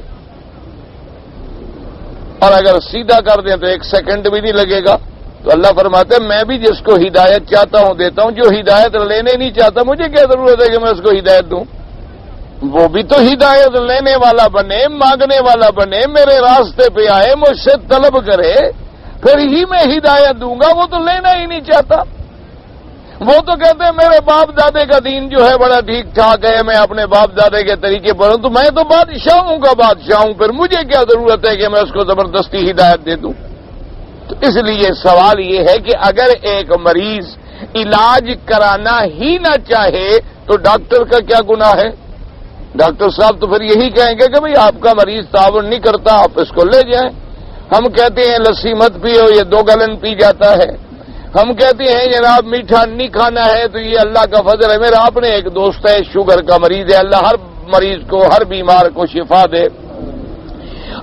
اور اگر سیدھا کر دیں تو 1 سیکنڈ بھی نہیں لگے گا. تو اللہ فرماتے ہیں میں بھی جس کو ہدایت چاہتا ہوں دیتا ہوں, جو ہدایت لینے نہیں چاہتا مجھے کیا ضرورت ہے کہ میں اس کو ہدایت دوں. وہ بھی تو ہدایت لینے والا بنے, مانگنے والا بنے, میرے راستے پہ آئے, مجھ سے طلب کرے, پھر ہی میں ہدایت دوں گا. وہ تو لینا ہی نہیں چاہتا. وہ تو کہتے ہیں میرے باپ دادے کا دین جو ہے بڑا ٹھیک ٹھاک ہے, میں اپنے باپ دادے کے طریقے پر ہوں, تو میں تو بادشاہوں کا بادشاہ ہوں, پھر مجھے کیا ضرورت ہے کہ میں اس کو زبردستی ہدایت دے دوں. تو اس لیے سوال یہ ہے کہ اگر ایک مریض علاج کرانا ہی نہ چاہے تو ڈاکٹر کا کیا گناہ ہے؟ ڈاکٹر صاحب تو پھر یہی کہیں گے کہ بھئی آپ کا مریض تعاون نہیں کرتا, آپ اس کو لے جائیں. ہم کہتے ہیں لسی مت پیو, یہ 2 گلن پی جاتا ہے. ہم کہتے ہیں جناب میٹھا نہیں کھانا ہے تو یہ اللہ کا فضل ہے. میرا اپنے ایک دوست ہے شوگر کا مریض ہے, اللہ ہر مریض کو, ہر بیمار کو شفا دے.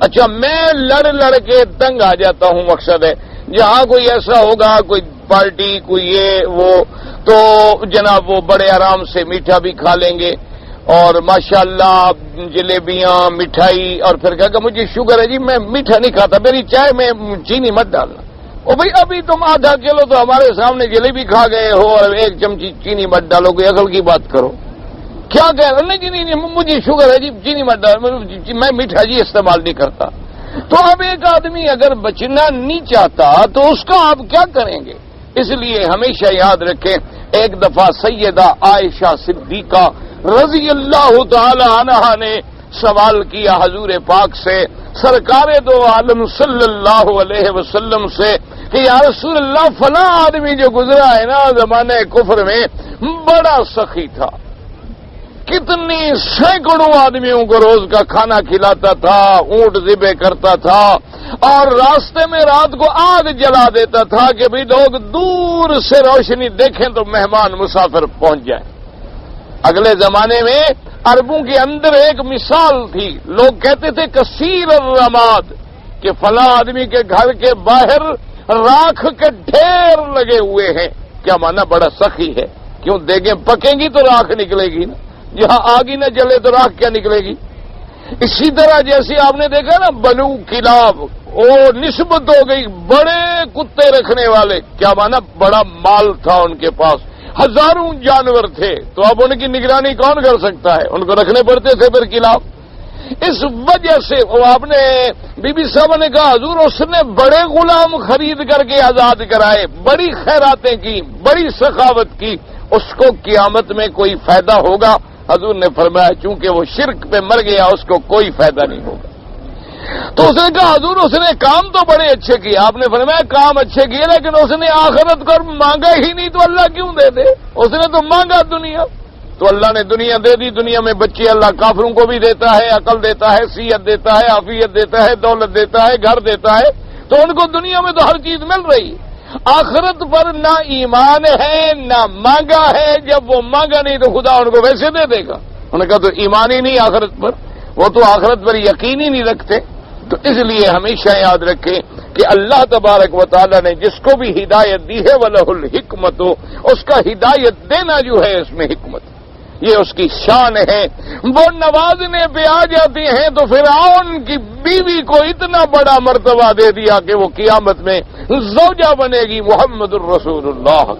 اچھا میں لڑ کے تنگ آ جاتا ہوں. مقصد ہے جہاں کوئی ایسا ہوگا, کوئی پارٹی, کوئی یہ وہ, تو جناب وہ بڑے آرام سے میٹھا بھی کھا لیں گے اور ماشاءاللہ جلیبیاں, مٹھائی, اور پھر کہا کہ مجھے شوگر ہے جی, میں میٹھا نہیں کھاتا, میری چائے میں چینی مت ڈالنا. او بھائی ابھی تم آدھا کلو تو ہمارے سامنے جلیبی کھا گئے ہو اور 1 چمچی چینی مت ڈالو, کوئی عقل کی بات کرو. کیا کہہ رہے؟ نہیں مجھے شوگر ہے جی, چینی مت ڈالو, میں میٹھا جی استعمال نہیں کرتا. تو اب ایک آدمی اگر بچنا نہیں چاہتا تو اس کا آپ کیا کریں گے؟ اس لیے ہمیشہ یاد رکھیں, ایک دفعہ سیدہ عائشہ صدیقہ رضی اللہ تعالی عنہا نے سوال کیا حضور پاک سے, سرکار دو عالم صلی اللہ علیہ وسلم سے کہ یا رسول اللہ فلاں آدمی جو گزرا ہے نا زمانے کفر میں, بڑا سخی تھا، کتنی سینکڑوں آدمیوں کو روز کا کھانا کھلاتا تھا، اونٹ ذبح کرتا تھا، اور راستے میں رات کو آگ جلا دیتا تھا کہ بھی لوگ دور سے روشنی دیکھیں تو مہمان مسافر پہنچ جائیں۔ اگلے زمانے میں عربوں کے اندر ایک مثال تھی، لوگ کہتے تھے کثیر الرماد، کہ فلاں آدمی کے گھر کے باہر راکھ کے ڈھیر لگے ہوئے ہیں۔ کیا مانا؟ بڑا سخی ہے، کیوں؟ دیگیں پکیں گی تو راکھ نکلے گی نا، جہاں آگ ہی نہ جلے تو راکھ کیا نکلے گی؟ اسی طرح جیسے آپ نے دیکھا نا بنو کلاب، وہ نسبت ہو گئی بڑے کتے رکھنے والے، کیا مانا؟ بڑا مال تھا ان کے پاس، ہزاروں جانور تھے، تو اب ان کی نگرانی کون کر سکتا ہے؟ ان کو رکھنے پڑتے تھے پھر کلاب۔ اس وجہ سے وہ آپ نے بی بی صاحبہ نے کہا حضور اس نے بڑے غلام خرید کر کے آزاد کرائے، بڑی خیراتیں کی، بڑی سخاوت کی، اس کو قیامت میں کوئی فائدہ ہوگا؟ حضور نے فرمایا چونکہ وہ شرک پہ مر گیا اس کو کوئی فائدہ نہیں ہوگا۔ تو اس نے کہا حضور اس نے کام تو بڑے اچھے کیے، آپ نے فرمایا کام اچھے کیے لیکن اس نے آخرت کو مانگا ہی نہیں، تو اللہ کیوں دے دے؟ اس نے تو مانگا دنیا، تو اللہ نے دنیا دے دی۔ دنیا میں بچے اللہ کافروں کو بھی دیتا ہے، عقل دیتا ہے، صحت دیتا ہے، عافیت دیتا ہے، دولت دیتا ہے، گھر دیتا ہے، تو ان کو دنیا میں تو ہر چیز مل رہی ہے۔ آخرت پر نہ ایمان ہے نہ مانگا ہے، جب وہ مانگا نہیں تو خدا ان کو ویسے دے دے گا۔ انہوں نے کہا تو ایمان ہی نہیں آخرت پر، وہ تو آخرت پر یقین ہی نہیں رکھتے۔ تو اس لیے ہمیشہ یاد رکھیں کہ اللہ تبارک و تعالی نے جس کو بھی ہدایت دی ہے وَلَهُ الْحِكْمَةُ، اس کا ہدایت دینا جو ہے اس میں حکمت، یہ اس کی شان ہے۔ وہ نوازنے پہ آ جاتے ہیں تو فرعون کی بیوی کو اتنا بڑا مرتبہ دے دیا کہ وہ قیامت میں زوجہ بنے گی محمد الرسول اللہ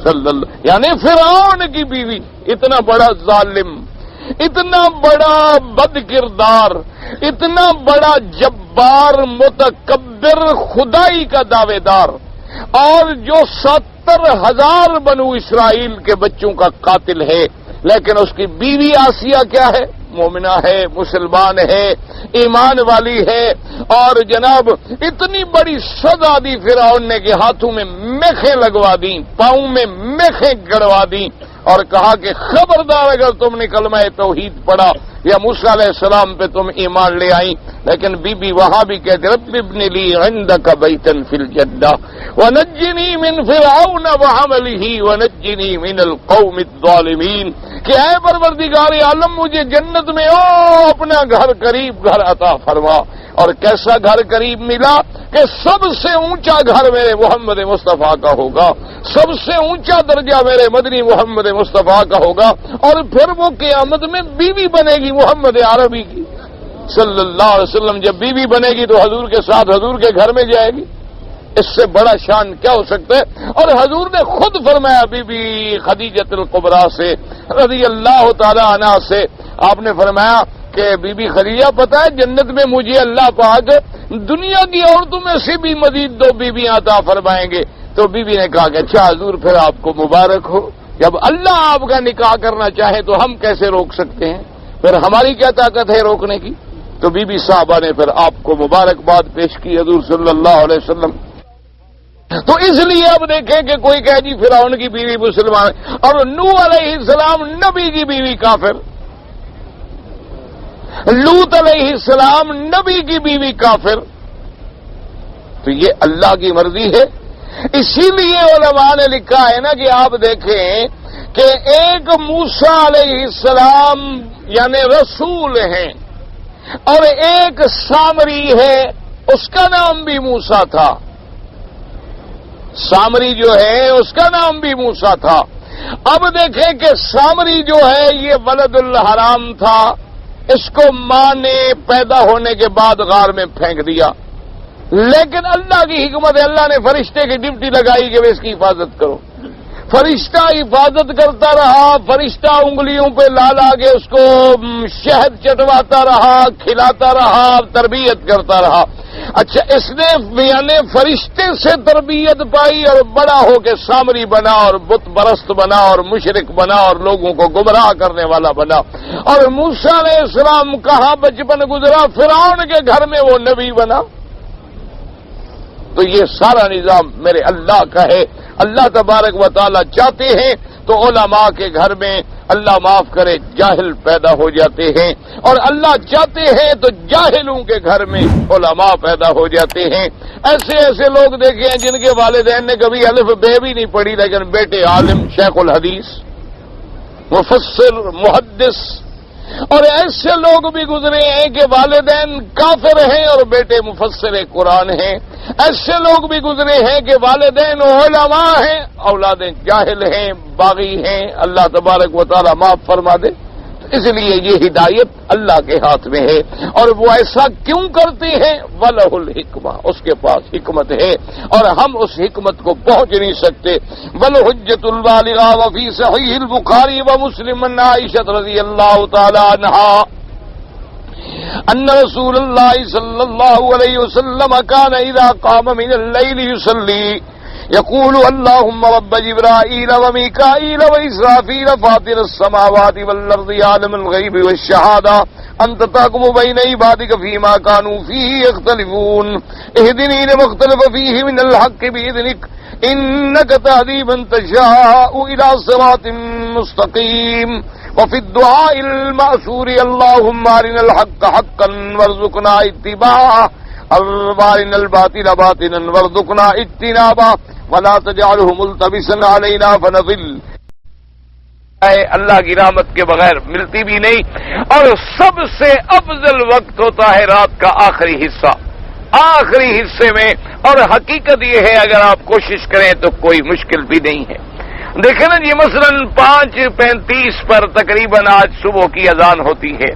صلی اللہ، یعنی فرعون کی بیوی، اتنا بڑا ظالم، اتنا بڑا بد کردار، اتنا بڑا جبار، متکبر، خدائی کا دعوے دار، اور جو 70,000 بنو اسرائیل کے بچوں کا قاتل ہے، لیکن اس کی بیوی آسیہ کیا ہے؟ مومنہ ہے، مسلمان ہے، ایمان والی ہے، اور جناب اتنی بڑی سزا دی فرعون نے کہ ہاتھوں میں میخیں لگوا دیں، پاؤں میں میخیں گڑوا دیں، اور کہا کہ خبردار اگر تم نے کلمہ توحید پڑھا یا موسیٰ علیہ السلام پہ تم ایمان لے آئیں۔ لیکن بی بی وہاں بھی کہتے رب ابن لی عندک بیتا فی الجنہ ونجنی من فرعون وعملہ ونجنی من القوم الظالمین، کہ اے پروردگار عالم مجھے جنت میں اپنا گھر قریب گھر عطا فرما۔ اور کیسا گھر قریب ملا کہ سب سے اونچا گھر میرے محمد مصطفیٰ کا ہوگا، سب سے اونچا درجہ میرے مدنی محمد مصطفیٰ کا ہوگا، اور پھر وہ قیامت میں بیوی بنے گی محمد عربی کی صلی اللہ علیہ وسلم۔ جب بیوی بنے گی تو حضور کے ساتھ حضور کے گھر میں جائے گی، اس سے بڑا شان کیا ہو سکتا ہے؟ اور حضور نے خود فرمایا بی بی خدیجۃ الکبریٰ سے رضی اللہ تعالی عنہ سے، آپ نے فرمایا کہ بی بی خدیجہ پتہ ہے جنت میں مجھے اللہ پاک دنیا کی عورتوں میں سے بھی مزید 2 بیویاں عطا فرمائیں گے۔ تو بی بی نے کہا کہ اچھا حضور پھر آپ کو مبارک ہو، جب اللہ آپ کا نکاح کرنا چاہے تو ہم کیسے روک سکتے ہیں؟ پھر ہماری کیا طاقت ہے روکنے کی؟ تو بی بی صاحبہ نے پھر آپ کو مبارکباد پیش کی حضور صلی اللہ علیہ وسلم۔ تو اس لیے اب دیکھیں کہ کوئی کہے جی فرعون کی بیوی مسلمان، اور نوح علیہ السلام نبی کی بیوی کافر، لوط علیہ السلام نبی کی بیوی کافر، تو یہ اللہ کی مرضی ہے۔ اسی لیے علماء نے لکھا ہے نا کہ آپ دیکھیں کہ ایک موسیٰ علیہ السلام یعنی رسول ہیں، اور ایک سامری ہے، اس کا نام بھی موسیٰ تھا، سامری جو ہے اس کا نام بھی موسیٰ تھا۔ اب دیکھیں کہ سامری جو ہے یہ ولد الحرام تھا، اس کو ماں نے پیدا ہونے کے بعد غار میں پھینک دیا، لیکن اللہ کی حکمت ہے، اللہ نے فرشتے کی ڈیوٹی لگائی کہ اس کی حفاظت کرو۔ فرشتہ حفاظت کرتا رہا، فرشتہ انگلیوں پہ لا لا کے اس کو شہد چٹواتا رہا، کھلاتا رہا، تربیت کرتا رہا۔ اچھا اس نے یعنی فرشتے سے تربیت پائی اور بڑا ہو کے سامری بنا اور بت پرست بنا اور مشرک بنا اور لوگوں کو گمراہ کرنے والا بنا۔ اور موسیٰ علیہ السلام کہاں بچپن گزرا؟ فرعون کے گھر میں وہ نبی بنا۔ تو یہ سارا نظام میرے اللہ کا ہے۔ اللہ تبارک و تعالی چاہتے ہیں تو علماء کے گھر میں اللہ معاف کرے جاہل پیدا ہو جاتے ہیں، اور اللہ چاہتے ہیں تو جاہلوں کے گھر میں علماء پیدا ہو جاتے ہیں۔ ایسے ایسے لوگ دیکھے ہیں جن کے والدین نے کبھی الف بے بھی نہیں پڑھی، لیکن بیٹے عالم، شیخ الحدیث، مفسر، محدث، اور ایسے لوگ بھی گزرے ہیں کہ والدین کافر ہیں اور بیٹے مفسر قرآن ہیں۔ ایسے لوگ بھی گزرے ہیں کہ والدین علماء ہیں، اولادیں جاہل ہیں، باغی ہیں۔ اللہ تبارک و تعالی معاف فرما دے۔ اس لیے یہ ہدایت اللہ کے ہاتھ میں ہے، اور وہ ایسا کیوں کرتے ہیں؟ وَلَهُ الْحِکْمَةُ، اس کے پاس حکمت ہے اور ہم اس حکمت کو پہنچ نہیں سکتے۔ وَالْحُجَّةُ الْبَالِغَةُ وَفِي صحیح البخاری ومسلم عن عائشہ رضی اللہ تعالی عنہا ان رسول اللہ صلی اللہ علیہ وسلم كان اذا قام من الليل يصلي يقول اللهم رب جبرائيل وميكائيل وإسرافيل فاطر السماوات والأرض عالم الغيب والشهادة أنت تحكم بين عبادك فيما كانوا فيه يختلفون اهدني لما اختلف فيه من الحق بإذنك إنك تهدي من تشاء إلى صراط مستقيم وفي الدعاء المأثور اللهم أرنا الحق حقا وارزقنا اتباعه وارنا الباطل باطلا وارزقنا اجتنابه ولا تجعله ملتبسا علينا فنضل۔ اللہ کی رحمت کے بغیر ملتی بھی نہیں، اور سب سے افضل وقت ہوتا ہے رات کا آخری حصہ، آخری حصے میں، اور حقیقت یہ ہے اگر آپ کوشش کریں تو کوئی مشکل بھی نہیں ہے۔ دیکھیں نا جی، مثلا 5:35 پر تقریباً آج صبح کی اذان ہوتی ہے۔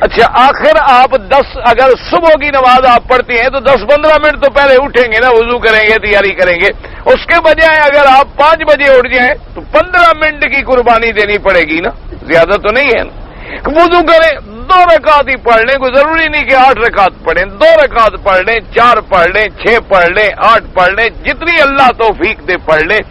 اچھا، آخر آپ 10 اگر صبح کی نماز آپ پڑھتے ہیں تو 10-15 منٹ تو پہلے اٹھیں گے نا، وضو کریں گے، تیاری کریں گے۔ اس کے بجائے اگر آپ 5 بجے اٹھ جائیں تو 15 منٹ کی قربانی دینی پڑے گی نا، زیادہ تو نہیں ہے نا۔ وضو کریں، 2 رکعت ہی پڑھ لیں، کوئی ضروری نہیں کہ 8 رکعت پڑھیں، 2 رکعت پڑھ لیں، 4 پڑھ لیں، 6 پڑھ لیں، 8 پڑھ لیں، جتنی اللہ توفیق دے پڑھ لیں۔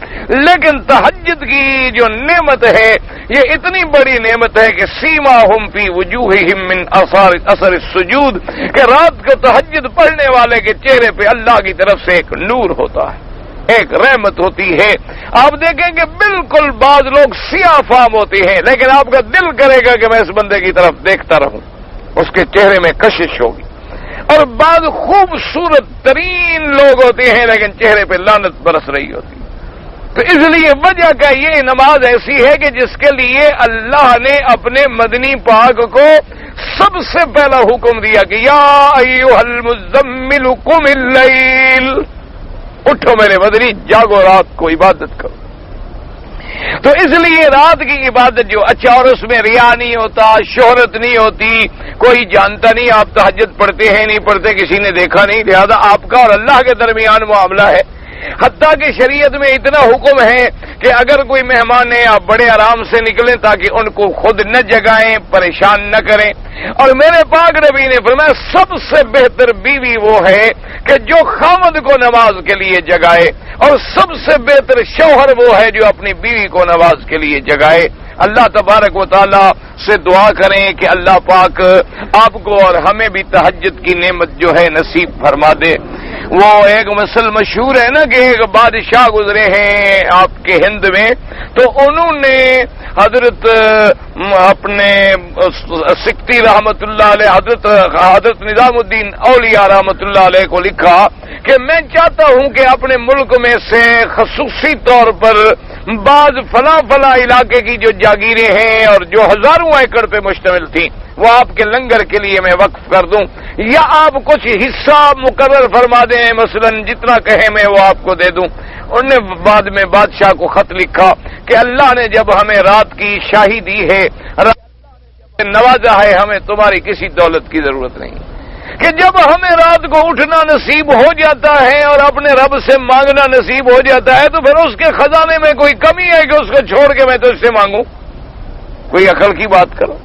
لیکن تہجد کی جو نعمت ہے یہ اتنی بڑی نعمت ہے کہ سیماہم فی وجوہہم من اثر السجود، کہ رات کو تہجد پڑھنے والے کے چہرے پہ اللہ کی طرف سے ایک نور ہوتا ہے، ایک رحمت ہوتی ہے۔ آپ دیکھیں کہ بالکل بعض لوگ سیاہ فام ہوتے ہیں، لیکن آپ کا دل کرے گا کہ میں اس بندے کی طرف دیکھتا رہوں، اس کے چہرے میں کشش ہوگی۔ اور بعض خوبصورت ترین لوگ ہوتے ہیں لیکن چہرے پہ لعنت برس رہی ہوتی ہے۔ تو اس لیے وجہ کا یہ نماز ایسی ہے کہ جس کے لیے اللہ نے اپنے مدنی پاک کو سب سے پہلا حکم دیا کہ یا ایھا المزمل قم اللیل، اٹھو میرے مدنی، جاگو، رات کو عبادت کرو۔ تو اس لیے رات کی عبادت جو اچھا، اور اس میں ریا نہیں ہوتا، شہرت نہیں ہوتی، کوئی جانتا نہیں آپ تہجد پڑھتے ہیں نہیں پڑھتے، کسی نے دیکھا نہیں، لہذا آپ کا اور اللہ کے درمیان معاملہ ہے۔ حتیٰ کہ شریعت میں اتنا حکم ہے کہ اگر کوئی مہمان ہے آپ بڑے آرام سے نکلیں تاکہ ان کو خود نہ جگائیں، پریشان نہ کریں۔ اور میرے پاک نبی نے فرمایا سب سے بہتر بیوی وہ ہے کہ جو خاوند کو نماز کے لیے جگائے، اور سب سے بہتر شوہر وہ ہے جو اپنی بیوی کو نماز کے لیے جگائے۔ اللہ تبارک و تعالی سے دعا کریں کہ اللہ پاک آپ کو اور ہمیں بھی تہجد کی نعمت جو ہے نصیب فرما دے۔ وہ ایک مثل مشہور ہے نا کہ ایک بادشاہ گزرے ہیں آپ کے ہند میں، تو انہوں نے حضرت اپنے سکتی رحمت اللہ علیہ، حضرت نظام الدین اولیاء رحمت اللہ علیہ کو لکھا کہ میں چاہتا ہوں کہ اپنے ملک میں سے خصوصی طور پر بعض فلاں علاقے کی جو جاگیریں ہیں اور جو ہزاروں ایکڑ پہ مشتمل تھیں وہ آپ کے لنگر کے لیے میں وقف کر دوں، یا آپ کچھ حصہ مقرر فرما دیں، مثلا جتنا کہیں میں وہ آپ کو دے دوں۔ انہوں نے بعد میں بادشاہ کو خط لکھا کہ اللہ نے جب ہمیں رات کی شاہی دی ہے، نوازا ہے، ہمیں تمہاری کسی دولت کی ضرورت نہیں، کہ جب ہمیں رات کو اٹھنا نصیب ہو جاتا ہے اور اپنے رب سے مانگنا نصیب ہو جاتا ہے تو پھر اس کے خزانے میں کوئی کمی ہے کہ اس کو چھوڑ کے میں تو اس سے مانگوں؟ کوئی عقل کی بات کرو۔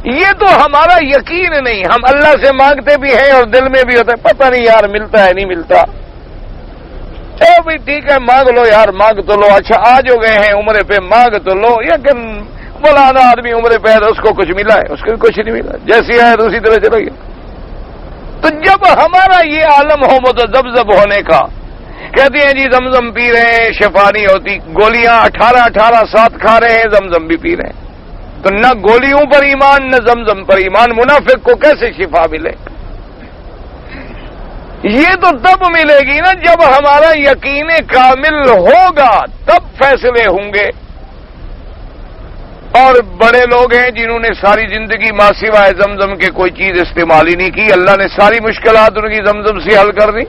یہ تو ہمارا یقین نہیں، ہم اللہ سے مانگتے بھی ہیں اور دل میں بھی ہوتا ہے پتہ نہیں یار ملتا ہے نہیں ملتا، چلو بھی ٹھیک ہے مانگ لو یار، مانگ تو لو، اچھا آ جو گئے ہیں عمرے پہ مانگ تو لو، لیکن مولانا آدمی عمرے پہ ہے تو اس کو کچھ ملا ہے، اس کو کچھ نہیں ملا، جیسی ہے تو اسی طرح چلو گیا۔ تو جب ہمارا یہ عالم ہو متذبذب ہونے کا کہتے ہیں جی زمزم پی رہے ہیں شفا نہیں ہوتی، گولیاں 18 ساتھ کھا رہے ہیں، زمزم بھی پی رہے ہیں، تو نہ گولیوں پر ایمان نہ زمزم پر ایمان، منافق کو کیسے شفا ملے؟ یہ تو تب ملے گی نا جب ہمارا یقین کامل ہوگا، تب فیصلے ہوں گے۔ اور بڑے لوگ ہیں جنہوں نے ساری زندگی ماں سوائے زمزم کے کوئی چیز استعمال ہی نہیں کی، اللہ نے ساری مشکلات ان کی زمزم سے حل کر دی۔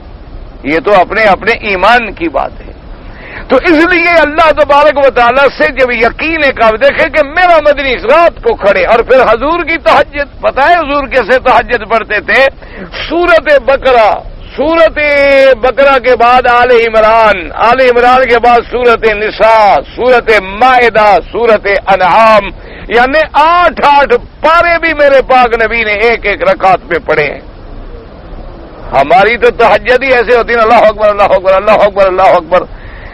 یہ تو اپنے اپنے ایمان کی بات ہے۔ تو اس لیے اللہ تبارک و تعالیٰ سے جب یقین کا دیکھے کہ میرا مدنی اس رات کو کھڑے، اور پھر حضور کی تہجد، پتہ ہے حضور کیسے تہجد پڑھتے تھے؟ سورت بقرہ کے بعد آل عمران کے بعد سورت نساء، سورت مائدہ، سورت انعام، یعنی 8 پارے بھی میرے پاک نبی نے ایک رکعت میں پڑھے ہیں۔ ہماری تو تہجد ہی ایسے ہوتی ہے، اللہ اکبر اللہ اکبر اللہ اکبر اللہ اکبر،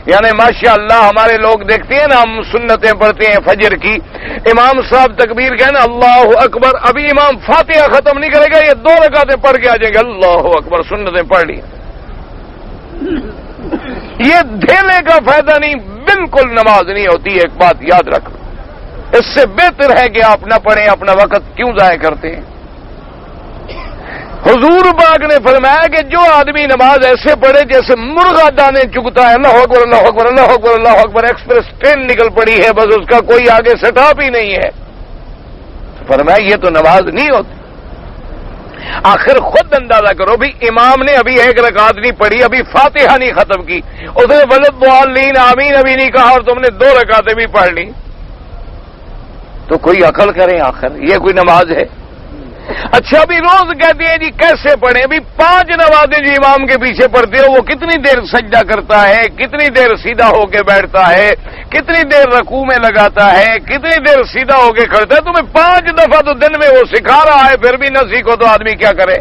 یعنی ماشاءاللہ ہمارے لوگ دیکھتے ہیں نا، ہم سنتیں پڑھتے ہیں فجر کی، امام صاحب تکبیر کہنا اللہ اکبر، ابھی امام فاتحہ ختم نہیں کرے گا، یہ 2 رکعتیں پڑھ کے آ جائیں گے، اللہ اکبر، سنتیں پڑھ لی۔ یہ دھیلے کا فائدہ نہیں، بالکل نماز نہیں ہوتی، ایک بات یاد رکھ، اس سے بہتر ہے کہ آپ نہ پڑھیں، اپنا وقت کیوں ضائع کرتے ہیں؟ حضور پاک نے فرمایا کہ جو آدمی نماز ایسے پڑھے جیسے مرغا دانے چگتا ہے، اللہ اکبر اللہ اکبر اللہ اکبر اللہ اکبر، ایکسپریس ٹرین نکل پڑی ہے، بس اس کا کوئی آگے سٹاپ ہی نہیں ہے، فرمایا یہ تو نماز نہیں ہوتی۔ آخر خود اندازہ کرو بھی، امام نے ابھی 1 رکعت نہیں پڑھی، ابھی فاتحہ نہیں ختم کی، اس نے ولضالین آمین ابھی نہیں کہا، اور تم نے 2 رکعتیں بھی پڑھ لی، تو کوئی عقل کریں، آخر یہ کوئی نماز ہے؟ اچھا بھی روز کہتے ہیں جی کیسے پڑھیں؟ بھی 5 نمازیں جو امام کے پیچھے پڑھتے ہو، وہ کتنی دیر سجدہ کرتا ہے، کتنی دیر سیدھا ہو کے بیٹھتا ہے، کتنی دیر رکوع میں لگاتا ہے، کتنی دیر سیدھا ہو کے کھڑتا ہے، تمہیں 5 دفعہ تو دن میں وہ سکھا رہا ہے، پھر بھی نہ سیکھو تو آدمی کیا کرے؟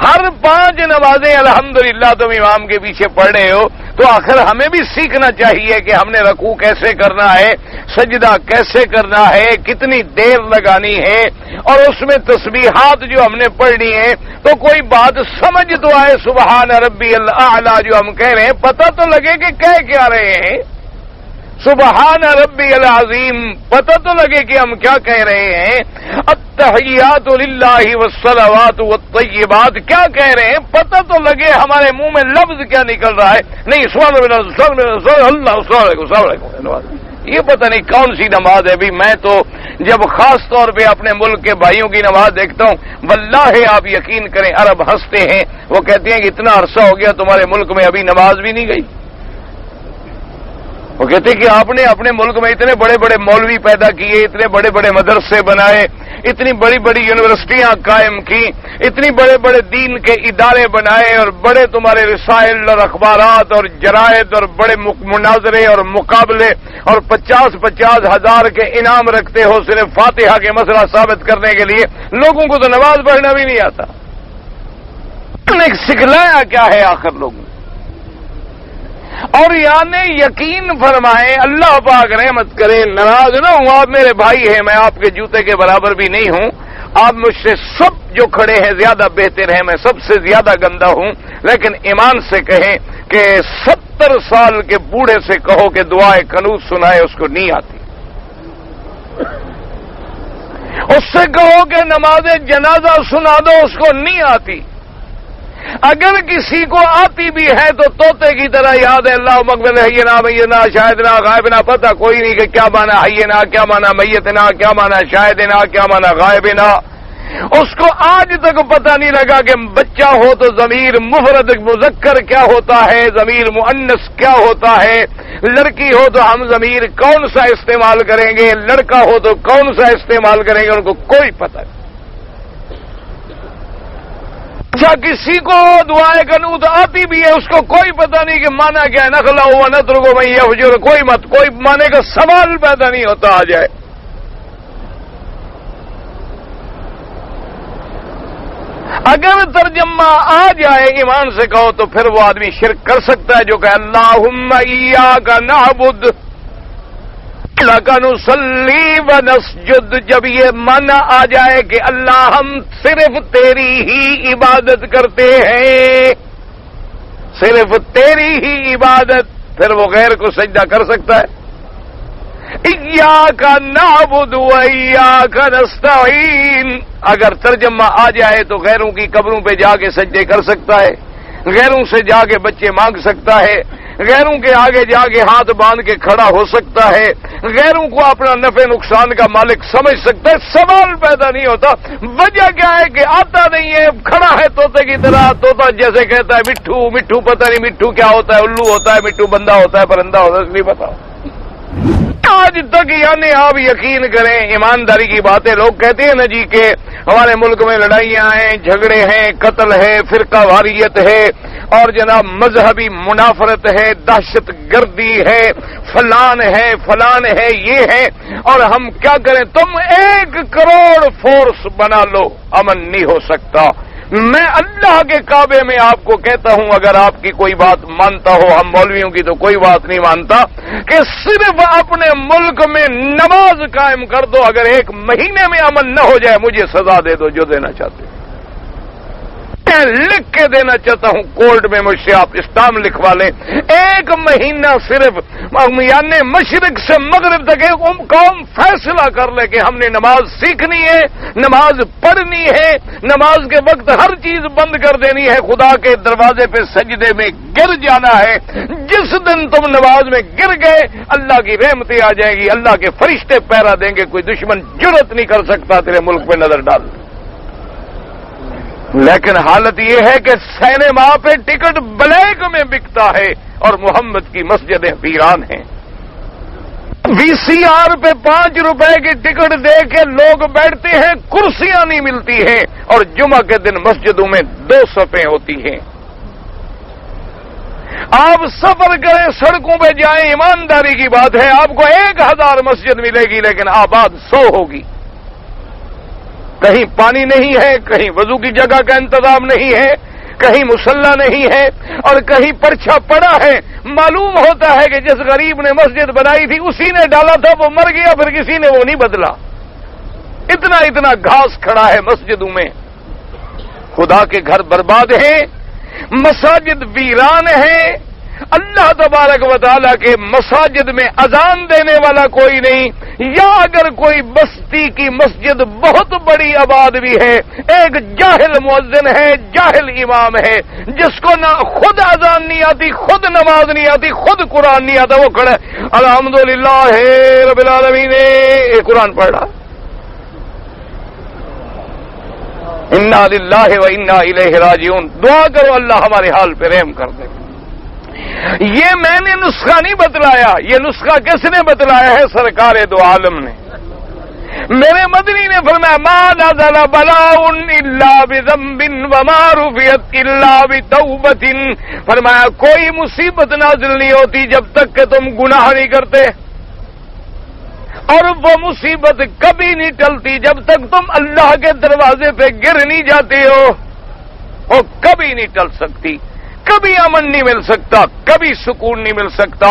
ہر 5 نمازیں الحمدللہ تم امام کے پیچھے پڑھ رہے ہو، تو آخر ہمیں بھی سیکھنا چاہیے کہ ہم نے رکوع کیسے کرنا ہے، سجدہ کیسے کرنا ہے، کتنی دیر لگانی ہے، اور اس میں تسبیحات جو ہم نے پڑھنی ہے، تو کوئی بات سمجھ تو آئے، سبحان ربی الاعلی جو ہم کہہ رہے ہیں، پتہ تو لگے کہ کہہ کیا رہے ہیں، سبحان ربی العظیم، پتہ تو لگے کہ ہم کیا کہہ رہے ہیں، التحیات للہ والصلوات والطیبات کیا کہہ رہے ہیں، پتہ تو لگے ہمارے منہ میں لفظ کیا نکل رہا ہے، نہیں سبحان اللہ السلام علیکم، یہ پتہ نہیں کون سی نماز ہے۔ بھی میں تو جب خاص طور پہ اپنے ملک کے بھائیوں کی نماز دیکھتا ہوں، واللہ آپ یقین کریں عرب ہنستے ہیں، وہ کہتے ہیں کہ اتنا عرصہ ہو گیا تمہارے ملک میں ابھی نماز بھی نہیں گئی۔ وہ کہتے کہ آپ نے اپنے ملک میں اتنے بڑے بڑے مولوی پیدا کیے، اتنے بڑے بڑے مدرسے بنائے، اتنی بڑی بڑی یونیورسٹیاں قائم کی، اتنی بڑے بڑے دین کے ادارے بنائے، اور بڑے تمہارے رسائل اور اخبارات اور جرائد اور بڑے مناظرے اور مقابلے، اور 50-50 ہزار کے انعام رکھتے ہو صرف فاتحہ کے مسئلہ ثابت کرنے کے لیے، لوگوں کو تو نماز پڑھنا بھی نہیں آتا۔ نے سکھلایا کیا ہے آخر لوگوں؟ اور یعنی یقین فرمائیں، اللہ پاک رحمت کرے، ناراض نہ ہوں، آپ میرے بھائی ہیں، میں آپ کے جوتے کے برابر بھی نہیں ہوں، آپ مجھ سے سب جو کھڑے ہیں زیادہ بہتر ہیں، میں سب سے زیادہ گندا ہوں، لیکن ایمان سے کہیں کہ 70 سال کے بوڑھے سے کہو کہ دعائے قنوت سنائے، اس کو نہیں آتی۔ اس سے کہو کہ نماز جنازہ سنا دو، اس کو نہیں آتی۔ اگر کسی کو آتی بھی ہے تو طوطے کی طرح یاد ہے، اللہ مغفر حینا میتنا شاہدنا غائبنا، پتہ کوئی نہیں کہ کیا معنی حینا، کیا معنی میتنا، کیا معنی شاہدنا، کیا معنی غائبنا۔ اس کو آج تک پتہ نہیں لگا کہ بچہ ہو تو ضمیر مفرد مذکر کیا ہوتا ہے، ضمیر مؤنث کیا ہوتا ہے، لڑکی ہو تو ہم ضمیر کون سا استعمال کریں گے، لڑکا ہو تو کون سا استعمال کریں گے، ان کو کوئی پتہ نہیں۔ اچھا کسی کو دعائے قنوت آتی بھی ہے، اس کو کوئی پتہ نہیں کہ مانا کیا ہے، نخلا ہوا نترکو میں یفجر، کوئی مانے کا سوال پیدا نہیں ہوتا آ جائے۔ اگر ترجمہ آ جائے ایمان سے کہو تو پھر وہ آدمی شرک کر سکتا ہے جو کہ اللہم ایاک نعبد لک نصلی ونسجد، جب یہ معنی آ جائے کہ اللہ ہم صرف تیری ہی عبادت کرتے ہیں، صرف تیری ہی عبادت، پھر وہ غیر کو سجدہ کر سکتا ہے؟ ایاک نعبد و ایاک نستعین اگر ترجمہ آ جائے تو غیروں کی قبروں پہ جا کے سجدے کر سکتا ہے، غیروں سے جا کے بچے مانگ سکتا ہے، غیروں کے آگے جا کے ہاتھ باندھ کے کھڑا ہو سکتا ہے، غیروں کو اپنا نفع نقصان کا مالک سمجھ سکتا ہے۔ سوال پیدا نہیں ہوتا، وجہ کیا ہے کہ آتا نہیں ہے، کھڑا ہے طوطے کی طرح، طوطا جیسے کہتا ہے مٹھو مٹھو، پتہ نہیں مٹھو کیا ہوتا ہے، الو ہوتا ہے مٹھو، بندہ ہوتا ہے پرندہ ہوتا ہے، اس لیے پتا۔ آج تک یعنی آپ یقین کریں، ایمانداری کی باتیں لوگ کہتے ہیں نا جی کہ ہمارے ملک میں لڑائیاں ہیں، جھگڑے ہیں، قتل ہے، فرقہ واریت ہے، اور جناب مذہبی منافرت ہے، دہشت گردی ہے، فلان ہے، یہ ہے، اور ہم کیا کریں؟ تم 1 کروڑ فورس بنا لو، امن نہیں ہو سکتا۔ میں اللہ کے کعبے میں آپ کو کہتا ہوں، اگر آپ کی کوئی بات مانتا ہو، ہم مولویوں کی تو کوئی بات نہیں مانتا، کہ صرف اپنے ملک میں نماز قائم کر دو، اگر 1 مہینے میں امن نہ ہو جائے مجھے سزا دے دو جو دینا چاہتے ہیں۔ لکھ کے دینا چاہتا ہوں، کورٹ میں مجھ سے آپ اسٹام لکھوا لیں، 1 مہینہ صرف یعنی مشرق سے مغرب تک قوم فیصلہ کر لے کہ ہم نے نماز سیکھنی ہے، نماز پڑھنی ہے، نماز کے وقت ہر چیز بند کر دینی ہے، خدا کے دروازے پہ سجدے میں گر جانا ہے۔ جس دن تم نماز میں گر گئے اللہ کی رحمتیں آ جائیں گی، اللہ کے فرشتے پہرا دیں گے، کوئی دشمن جرأت نہیں کر سکتا تیرے ملک پہ نظر ڈال۔ لیکن حالت یہ ہے کہ سینما پہ ٹکٹ بلیک میں بکتا ہے اور محمد کی مسجدیں ویران ہیں۔ VCR پہ 5 روپے کی ٹکٹ دے کے لوگ بیٹھتے ہیں، کرسیاں نہیں ملتی ہیں، اور جمعہ کے دن مسجدوں میں 2 صفیں ہوتی ہیں۔ آپ سفر کریں، سڑکوں پہ جائیں، ایمانداری کی بات ہے، آپ کو 1000 مسجد ملے گی لیکن آباد 100 ہوگی۔ کہیں پانی نہیں ہے، کہیں وضو کی جگہ کا انتظام نہیں ہے، کہیں مصلی نہیں ہے، اور کہیں پرچھا پڑا ہے۔ معلوم ہوتا ہے کہ جس غریب نے مسجد بنائی تھی اسی نے ڈالا تھا، وہ مر گیا، پھر کسی نے وہ نہیں بدلا۔ اتنا گھاس کھڑا ہے مسجدوں میں۔ خدا کے گھر برباد ہیں، مساجد ویران ہیں۔ اللہ تبارک و تعالیٰ کے مساجد میں اذان دینے والا کوئی نہیں، یا اگر کوئی بستی کی مسجد بہت بڑی آباد بھی ہے، ایک جاہل مؤذن ہے، جاہل امام ہے، جس کو نہ خود اذان نہیں آتی، خود نماز نہیں آتی، خود قرآن نہیں آتا، وہ کھڑا ہے الحمدللہ رب العالمین، یہ قرآن پڑھ رہا۔ انا للہ و انا الیہ راجعون۔ دعا کرو اللہ ہمارے حال پہ رحم کر دے۔ یہ میں نے نسخہ نہیں بتلایا، یہ نسخہ کس نے بتلایا ہے؟ سرکار دو عالم نے۔ میرے مدنی نے فرمایا ما نزل بلاء الا بذنب وما رفعت الا بتوبۃ، فرمایا کوئی مصیبت نازل نہیں ہوتی جب تک کہ تم گناہ نہیں کرتے، اور وہ مصیبت کبھی نہیں ٹلتی جب تک تم اللہ کے دروازے پہ گر نہیں جاتے ہو، وہ کبھی نہیں ٹل سکتی۔ کبھی امن نہیں مل سکتا، کبھی سکون نہیں مل سکتا۔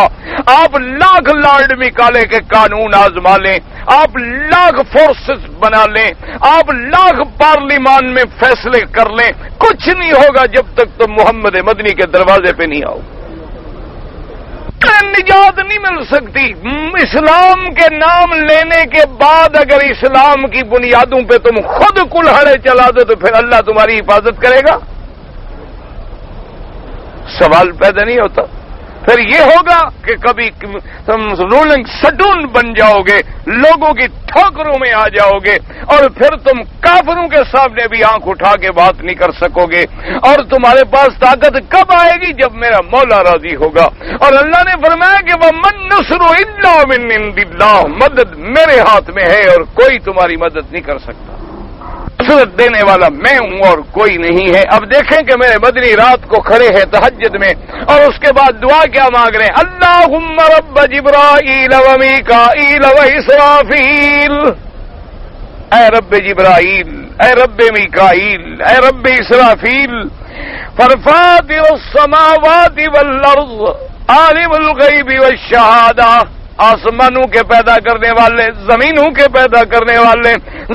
آپ لاکھ لارڈ نکالے کے قانون آزما لیں، آپ لاکھ فورسز بنا لیں، آپ لاکھ پارلیمان میں فیصلے کر لیں، کچھ نہیں ہوگا جب تک تم محمد مدنی کے دروازے پہ نہیں آؤ۔ نجات نہیں مل سکتی۔ اسلام کے نام لینے کے بعد اگر اسلام کی بنیادوں پہ تم خود کلہڑے چلا دو تو پھر اللہ تمہاری حفاظت کرے گا؟ سوال پیدا نہیں ہوتا۔ پھر یہ ہوگا کہ کبھی تم رولنگ سٹون بن جاؤ گے، لوگوں کی ٹھوکروں میں آ جاؤ گے، اور پھر تم کافروں کے سامنے بھی آنکھ اٹھا کے بات نہیں کر سکو گے، اور تمہارے پاس طاقت کب آئے گی؟ جب میرا مولا راضی ہوگا۔ اور اللہ نے فرمایا کہ وَمَن نَّصْرُ إِلَّا مِنْ عِندِ اللَّهِ، مدد میرے ہاتھ میں ہے اور کوئی تمہاری مدد نہیں کر سکتا۔ نصرت دینے والا میں ہوں اور کوئی نہیں ہے۔ اب دیکھیں کہ میرے مدنی رات کو کھڑے ہیں تہجد میں، اور اس کے بعد دعا کیا مانگ رہے ہیں؟ اللہم رب جبرائیل و میکائیل و اسرافیل، اے رب جبرائیل، اے رب میکائیل، اے رب اسرافیل، فاطر السماوات والارض عالم الغیب والشہادہ، آسمانوں کے پیدا کرنے والے، زمینوں کے پیدا کرنے والے،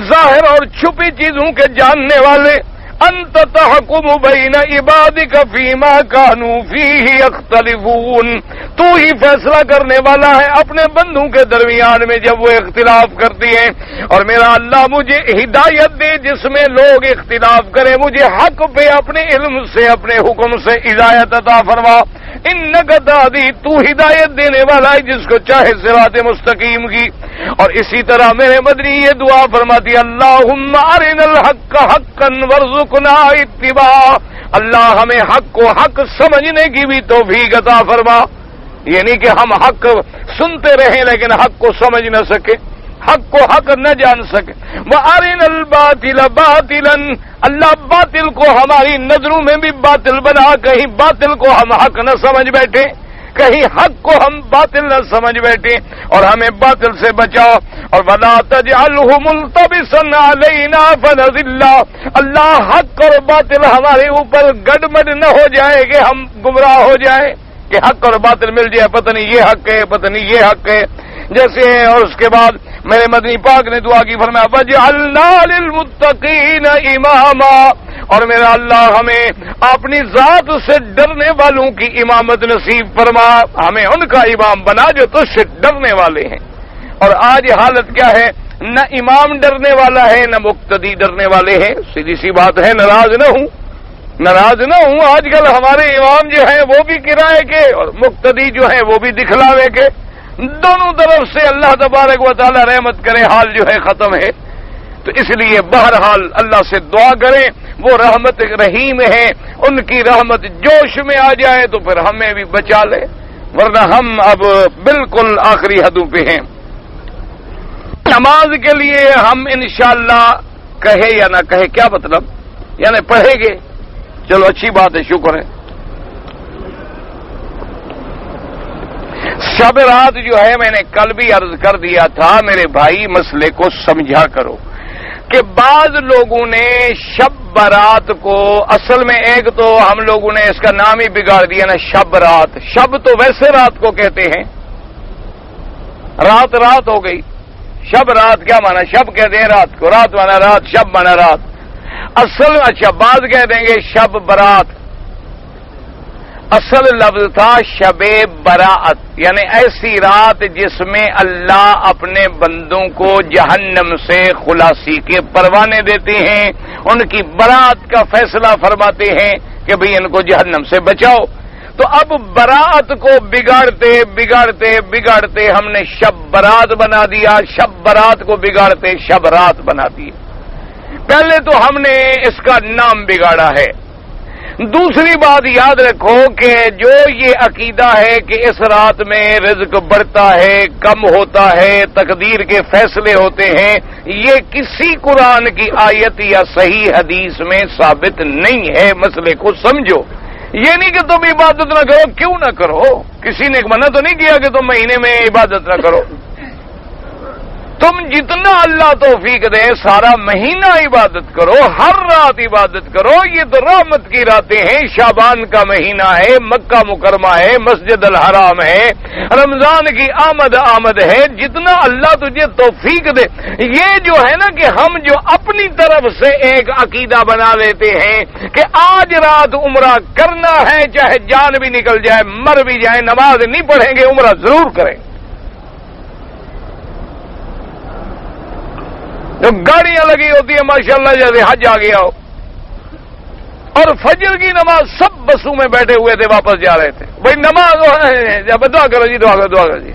ظاہر اور چھپی چیزوں کے جاننے والے، انت تحکم بین عبادک فیما کانوا فیہ یختلفون، تو ہی فیصلہ کرنے والا ہے اپنے بندوں کے درمیان میں جب وہ اختلاف کرتی ہیں، اور میرا اللہ مجھے ہدایت دے جس میں لوگ اختلاف کریں، مجھے حق پہ اپنے علم سے اپنے حکم سے ہدایت عطا فرما، انک تہدی، تو ہدایت دینے والا ہے جس کو چاہے صراط مستقیم کی۔ اور اسی طرح میرے مدنی یہ دعا فرماتی اللہم ارنا الحق حقا وارزقنا اتباعہ، اللہ ہمیں حق کو حق سمجھنے کی بھی توفیق عطا فرما، یہ نہیں کہ ہم حق سنتے رہیں لیکن حق کو سمجھ نہ سکے، حق کو حق نہ جان سکے۔ وَأَرِنَا الْبَاطِلَ بَاطِلًا، اللہ باطل کو ہماری نظروں میں بھی باطل بنا، کہیں باطل کو ہم حق نہ سمجھ بیٹھے، کہیں حق کو ہم باطل نہ سمجھ بیٹھے، اور ہمیں باطل سے بچاؤ۔ اور وَلَا تَجْعَلْهُ مُلْتَبِسًا عَلَيْنَا فَنَضِلَّ، اللہ حق اور باطل ہمارے اوپر گڈمڈ نہ ہو جائے کہ ہم گمراہ ہو جائیں، کہ حق اور باطل مل جائے، پتہ نہیں یہ حق ہے پتہ نہیں یہ حق ہے جیسے ہے۔ اور اس کے بعد میرے مدنی پاک نے دعا کی، فرمایا وَجْعَلْنَا لِلْمُتَّقِينَ إِمَامًا، اور میرا اللہ ہمیں اپنی ذات سے ڈرنے والوں کی امامت نصیب فرما، ہمیں ان کا امام بنا جو تجھ سے ڈرنے والے ہیں۔ اور آج حالت کیا ہے، نہ امام ڈرنے والا ہے نہ مقتدی ڈرنے والے ہیں، سیدھی سی بات ہے، ناراض نہ ہوں، آج کل ہمارے امام جو ہیں وہ بھی کرائے کے اور مقتدی جو ہیں وہ بھی دکھلاوے کے، دونوں طرف سے اللہ تبارک و تعالی رحمت کرے، حال جو ہے ختم ہے۔ تو اس لیے بہرحال اللہ سے دعا کریں، وہ رحمت رحیم ہے، ان کی رحمت جوش میں آ جائے تو پھر ہمیں بھی بچا لے، ورنہ ہم اب بالکل آخری حدوں پہ ہیں۔ نماز کے لیے ہم انشاءاللہ کہے یا نہ کہے کیا مطلب، یعنی پڑھیں گے، چلو اچھی بات ہے، شکر ہے۔ شب رات جو ہے میں نے کل بھی عرض کر دیا تھا میرے بھائی، مسئلے کو سمجھا کرو کہ بعض لوگوں نے شب برات کو، اصل میں ایک تو ہم لوگوں نے اس کا نام ہی بگاڑ دیا نا، شب رات۔ شب تو ویسے رات کو کہتے ہیں، رات ہو گئی، شب رات کیا مانا، شب کہتے ہیں رات کو، رات مانا رات، شب مانا رات، اصل اچھا بعض کہہ دیں گے شب برات، اصل لفظ تھا شب براعت، یعنی ایسی رات جس میں اللہ اپنے بندوں کو جہنم سے خلاصی کے پروانے دیتے ہیں، ان کی برات کا فیصلہ فرماتے ہیں کہ بھئی ان کو جہنم سے بچاؤ۔ تو اب براعت کو بگاڑتے ہم نے شب برات بنا دیا، شب برات کو بگاڑتے شب رات بنا دی۔ پہلے تو ہم نے اس کا نام بگاڑا ہے۔ دوسری بات یاد رکھو کہ جو یہ عقیدہ ہے کہ اس رات میں رزق بڑھتا ہے کم ہوتا ہے، تقدیر کے فیصلے ہوتے ہیں، یہ کسی قرآن کی آیت یا صحیح حدیث میں ثابت نہیں ہے، مسئلے کو سمجھو۔ یہ نہیں کہ تم عبادت نہ کرو، کیوں نہ کرو، کسی نے منع تو نہیں کیا کہ تم مہینے میں عبادت نہ کرو، تم جتنا اللہ توفیق دے سارا مہینہ عبادت کرو، ہر رات عبادت کرو، یہ تو رحمت کی راتیں ہیں، شعبان کا مہینہ ہے، مکہ مکرمہ ہے، مسجد الحرام ہے، رمضان کی آمد ہے، جتنا اللہ تجھے توفیق دے۔ یہ جو ہے نا کہ ہم جو اپنی طرف سے ایک عقیدہ بنا لیتے ہیں کہ آج رات عمرہ کرنا ہے، چاہے جان بھی نکل جائے، مر بھی جائے، نماز نہیں پڑھیں گے، عمرہ ضرور کریں۔ جو گاڑیاں لگی ہوتی ہیں ماشاءاللہ جیسے حج آ گیا ہو، اور فجر کی نماز سب بسوں میں بیٹھے ہوئے تھے، واپس جا رہے تھے، بھائی نماز جب دعا کرو جی، دعا کرو جی،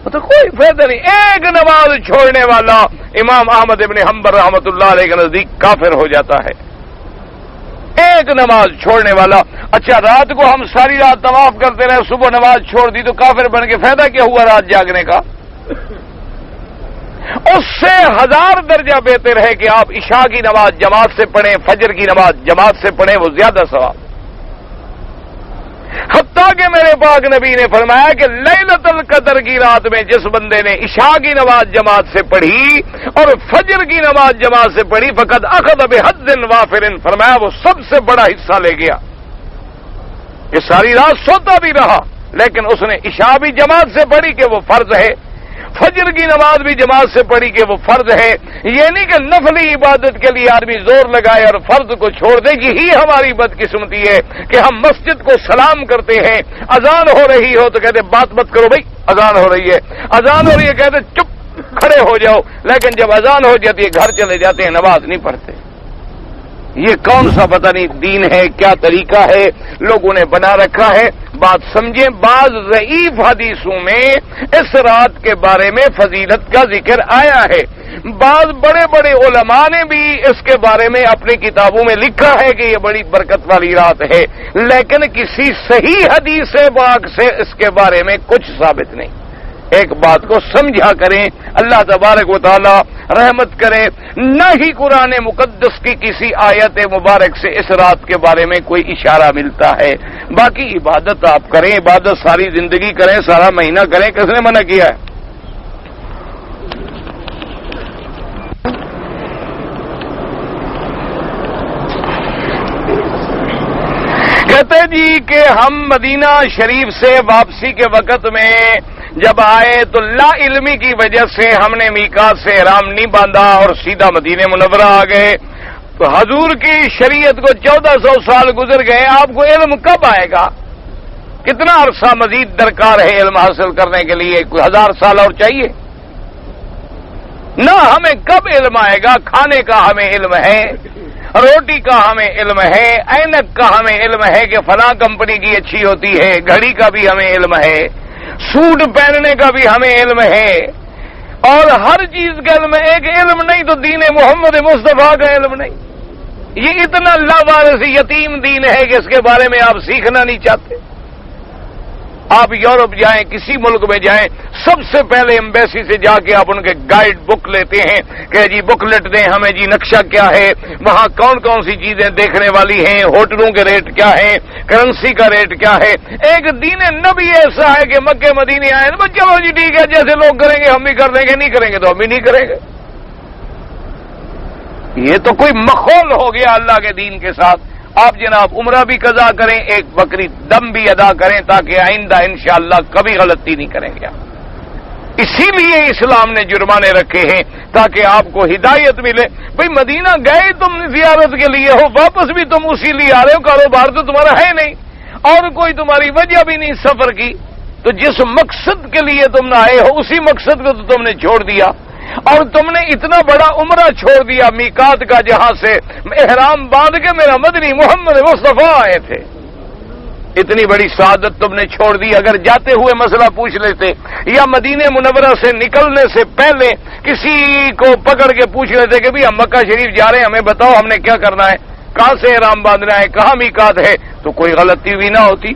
تو کوئی فائدہ نہیں۔ ایک نماز چھوڑنے والا امام احمد ابن حنبل رحمۃ اللہ علیہ کے نزدیک کافر ہو جاتا ہے، ایک نماز چھوڑنے والا۔ اچھا رات کو ہم ساری رات طواف کرتے رہے، صبح نماز چھوڑ دی تو کافر بن کے فائدہ کیا ہوا رات جاگنے کا؟ اس سے 1000 درجہ بہتر ہے کہ آپ عشاء کی نماز جماعت سے پڑھیں، فجر کی نماز جماعت سے پڑھیں، وہ زیادہ ثواب۔ حتیٰ کہ میرے پاک نبی نے فرمایا کہ لیلۃ القدر کی رات میں جس بندے نے عشاء کی نماز جماعت سے پڑھی اور فجر کی نماز جماعت سے پڑھی فقد اخذ بحظ وافر، فرمایا وہ سب سے بڑا حصہ لے گیا، کہ ساری رات سوتا بھی رہا لیکن اس نے عشاء بھی جماعت سے پڑھی کہ وہ فرض ہے، فجر کی نماز بھی جماعت سے پڑھی کہ وہ فرض ہے. یہ نہیں کہ نفلی عبادت کے لیے آدمی زور لگائے اور فرض کو چھوڑ دے. یہی ہماری بدقسمتی ہے کہ ہم مسجد کو سلام کرتے ہیں, اذان ہو رہی ہو تو کہتے بات مت کرو بھائی, اذان ہو رہی ہے, اذان ہو رہی ہے کہتے چپ کھڑے ہو جاؤ, لیکن جب اذان ہو جاتی ہے گھر چلے جاتے ہیں, نماز نہیں پڑھتے. یہ کون سا پتہ نہیں دین ہے, کیا طریقہ ہے لوگوں نے بنا رکھا ہے. بات سمجھیں, بعض ضعیف حدیثوں میں اس رات کے بارے میں فضیلت کا ذکر آیا ہے. بعض بڑے بڑے علماء نے بھی اس کے بارے میں اپنی کتابوں میں لکھا ہے کہ یہ بڑی برکت والی رات ہے, لیکن کسی صحیح حدیث پاک سے اس کے بارے میں کچھ ثابت نہیں. ایک بات کو سمجھا کریں, اللہ تبارک و تعالی رحمت کرے. نہ ہی قرآن مقدس کی کسی آیت مبارک سے اس رات کے بارے میں کوئی اشارہ ملتا ہے. باقی عبادت آپ کریں, عبادت ساری زندگی کریں, سارا مہینہ کریں, کس نے منع کیا ہے؟ کہتے جی کہ ہم مدینہ شریف سے واپسی کے وقت میں جب آئے تو لا علمی کی وجہ سے ہم نے میقات سے احرام نہیں باندھا اور سیدھا مدینہ منورہ آ گئے. تو حضور کی شریعت کو 1400 سال گزر گئے, آپ کو علم کب آئے گا؟ کتنا عرصہ مزید درکار ہے علم حاصل کرنے کے لیے؟ کوئی 1000 سال اور چاہیے نہ. ہمیں کب علم آئے گا؟ کھانے کا ہمیں علم ہے, روٹی کا ہمیں علم ہے, اینک کا ہمیں علم ہے کہ فلاں کمپنی کی اچھی ہوتی ہے, گھڑی کا بھی ہمیں علم ہے, سوٹ پہننے کا بھی ہمیں علم ہے, اور ہر چیز کا علم ہے. ایک علم نہیں تو دین محمد مصطفیٰ کا علم نہیں. یہ اتنا لاوارث یتیم دین ہے کہ اس کے بارے میں آپ سیکھنا نہیں چاہتے. آپ یورپ جائیں, کسی ملک میں جائیں, سب سے پہلے ایمبیسی سے جا کے آپ ان کے گائیڈ بک لیتے ہیں کہ جی بک لیٹ دیں ہمیں, جی نقشہ کیا ہے, وہاں کون کون سی چیزیں دیکھنے والی ہیں, ہوٹلوں کے ریٹ کیا ہیں, کرنسی کا ریٹ کیا ہے. ایک دین نبی ایسا ہے کہ مکے مدینے آئے تو چلو جی ٹھیک ہے, جیسے لوگ کریں گے ہم بھی کر دیں گے, نہیں کریں گے تو ہم بھی نہیں کریں گے. یہ تو کوئی مخول ہو گیا اللہ کے دین کے ساتھ. آپ جناب عمرہ بھی قضا کریں, ایک بکری دم بھی ادا کریں تاکہ آئندہ انشاءاللہ کبھی غلطی نہیں کریں گے. اسی لیے اسلام نے جرمانے رکھے ہیں تاکہ آپ کو ہدایت ملے. بھئی مدینہ گئے تم زیارت کے لیے ہو, واپس بھی تم اسی لیے آ رہے ہو, کاروبار تو تمہارا ہے نہیں اور کوئی تمہاری وجہ بھی نہیں سفر کی. تو جس مقصد کے لیے تم نہ آئے ہو اسی مقصد کو تو تم نے چھوڑ دیا, اور تم نے اتنا بڑا عمرہ چھوڑ دیا میقات کا, جہاں سے احرام باندھ کے میرا مدنی محمد مصطفیٰ آئے تھے. اتنی بڑی سعادت تم نے چھوڑ دی. اگر جاتے ہوئے مسئلہ پوچھ لیتے یا مدینہ منورہ سے نکلنے سے پہلے کسی کو پکڑ کے پوچھ لیتے کہ بھی ہم مکہ شریف جا رہے ہیں, ہمیں بتاؤ ہم نے کیا کرنا ہے, کہاں سے احرام باندھنا ہے, کہاں میقات ہے, تو کوئی غلطی بھی نہ ہوتی.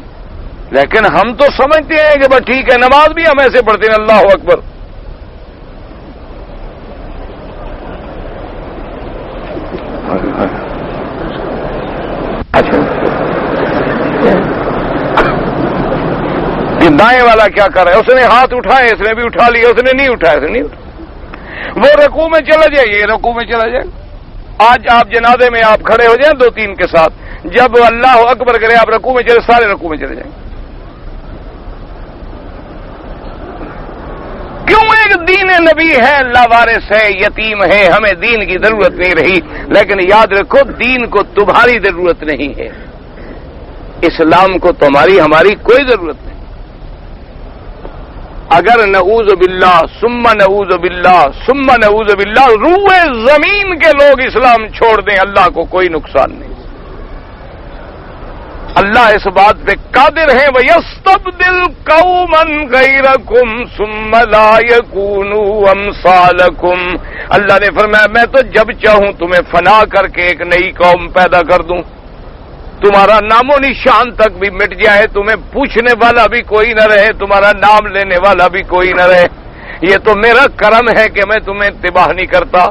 لیکن ہم تو سمجھتے ہیں کہ بس ٹھیک ہے, نماز بھی ہم ایسے پڑھتے ہیں, اللہ اکبر. یہ دائیں والا کیا کر رہا ہے؟ اس نے ہاتھ اٹھائے, اس نے بھی اٹھا لیا, اس نے نہیں اٹھایا, اس نے نہیں اٹھایا. وہ رکوع میں چلا جائے, یہ رکوع میں چلا جائے. آج آپ جنازے میں آپ کھڑے ہو جائیں 2-3 کے ساتھ, جب اللہ اکبر کرے آپ رکوع میں چلے, سارے رکوع میں چلے جائیں. کیوں؟ ایک دین نبی ہے, لاوارث ہے, یتیم ہے, ہمیں دین کی ضرورت نہیں رہی. لیکن یاد رکھو دین کو تمہاری ضرورت نہیں ہے, اسلام کو تمہاری ہماری کوئی ضرورت نہیں. اگر نعوذ باللہ ثم نعوذ باللہ ثم نعوذ باللہ روئے زمین کے لوگ اسلام چھوڑ دیں, اللہ کو کوئی نقصان نہیں. اللہ اس بات پہ قادر ہے, وَيَسْتَبْدِلْ قَوْمًا غَيْرَكُمْ ثُمَّ لَا يَكُونُوا أَمْثَالَكُمْ. اللہ نے فرمایا میں تو جب چاہوں تمہیں فنا کر کے ایک نئی قوم پیدا کر دوں, تمہارا نام و نشان تک بھی مٹ جائے, تمہیں پوچھنے والا بھی کوئی نہ رہے, تمہارا نام لینے والا بھی کوئی نہ رہے. یہ تو میرا کرم ہے کہ میں تمہیں تباہ نہیں کرتا,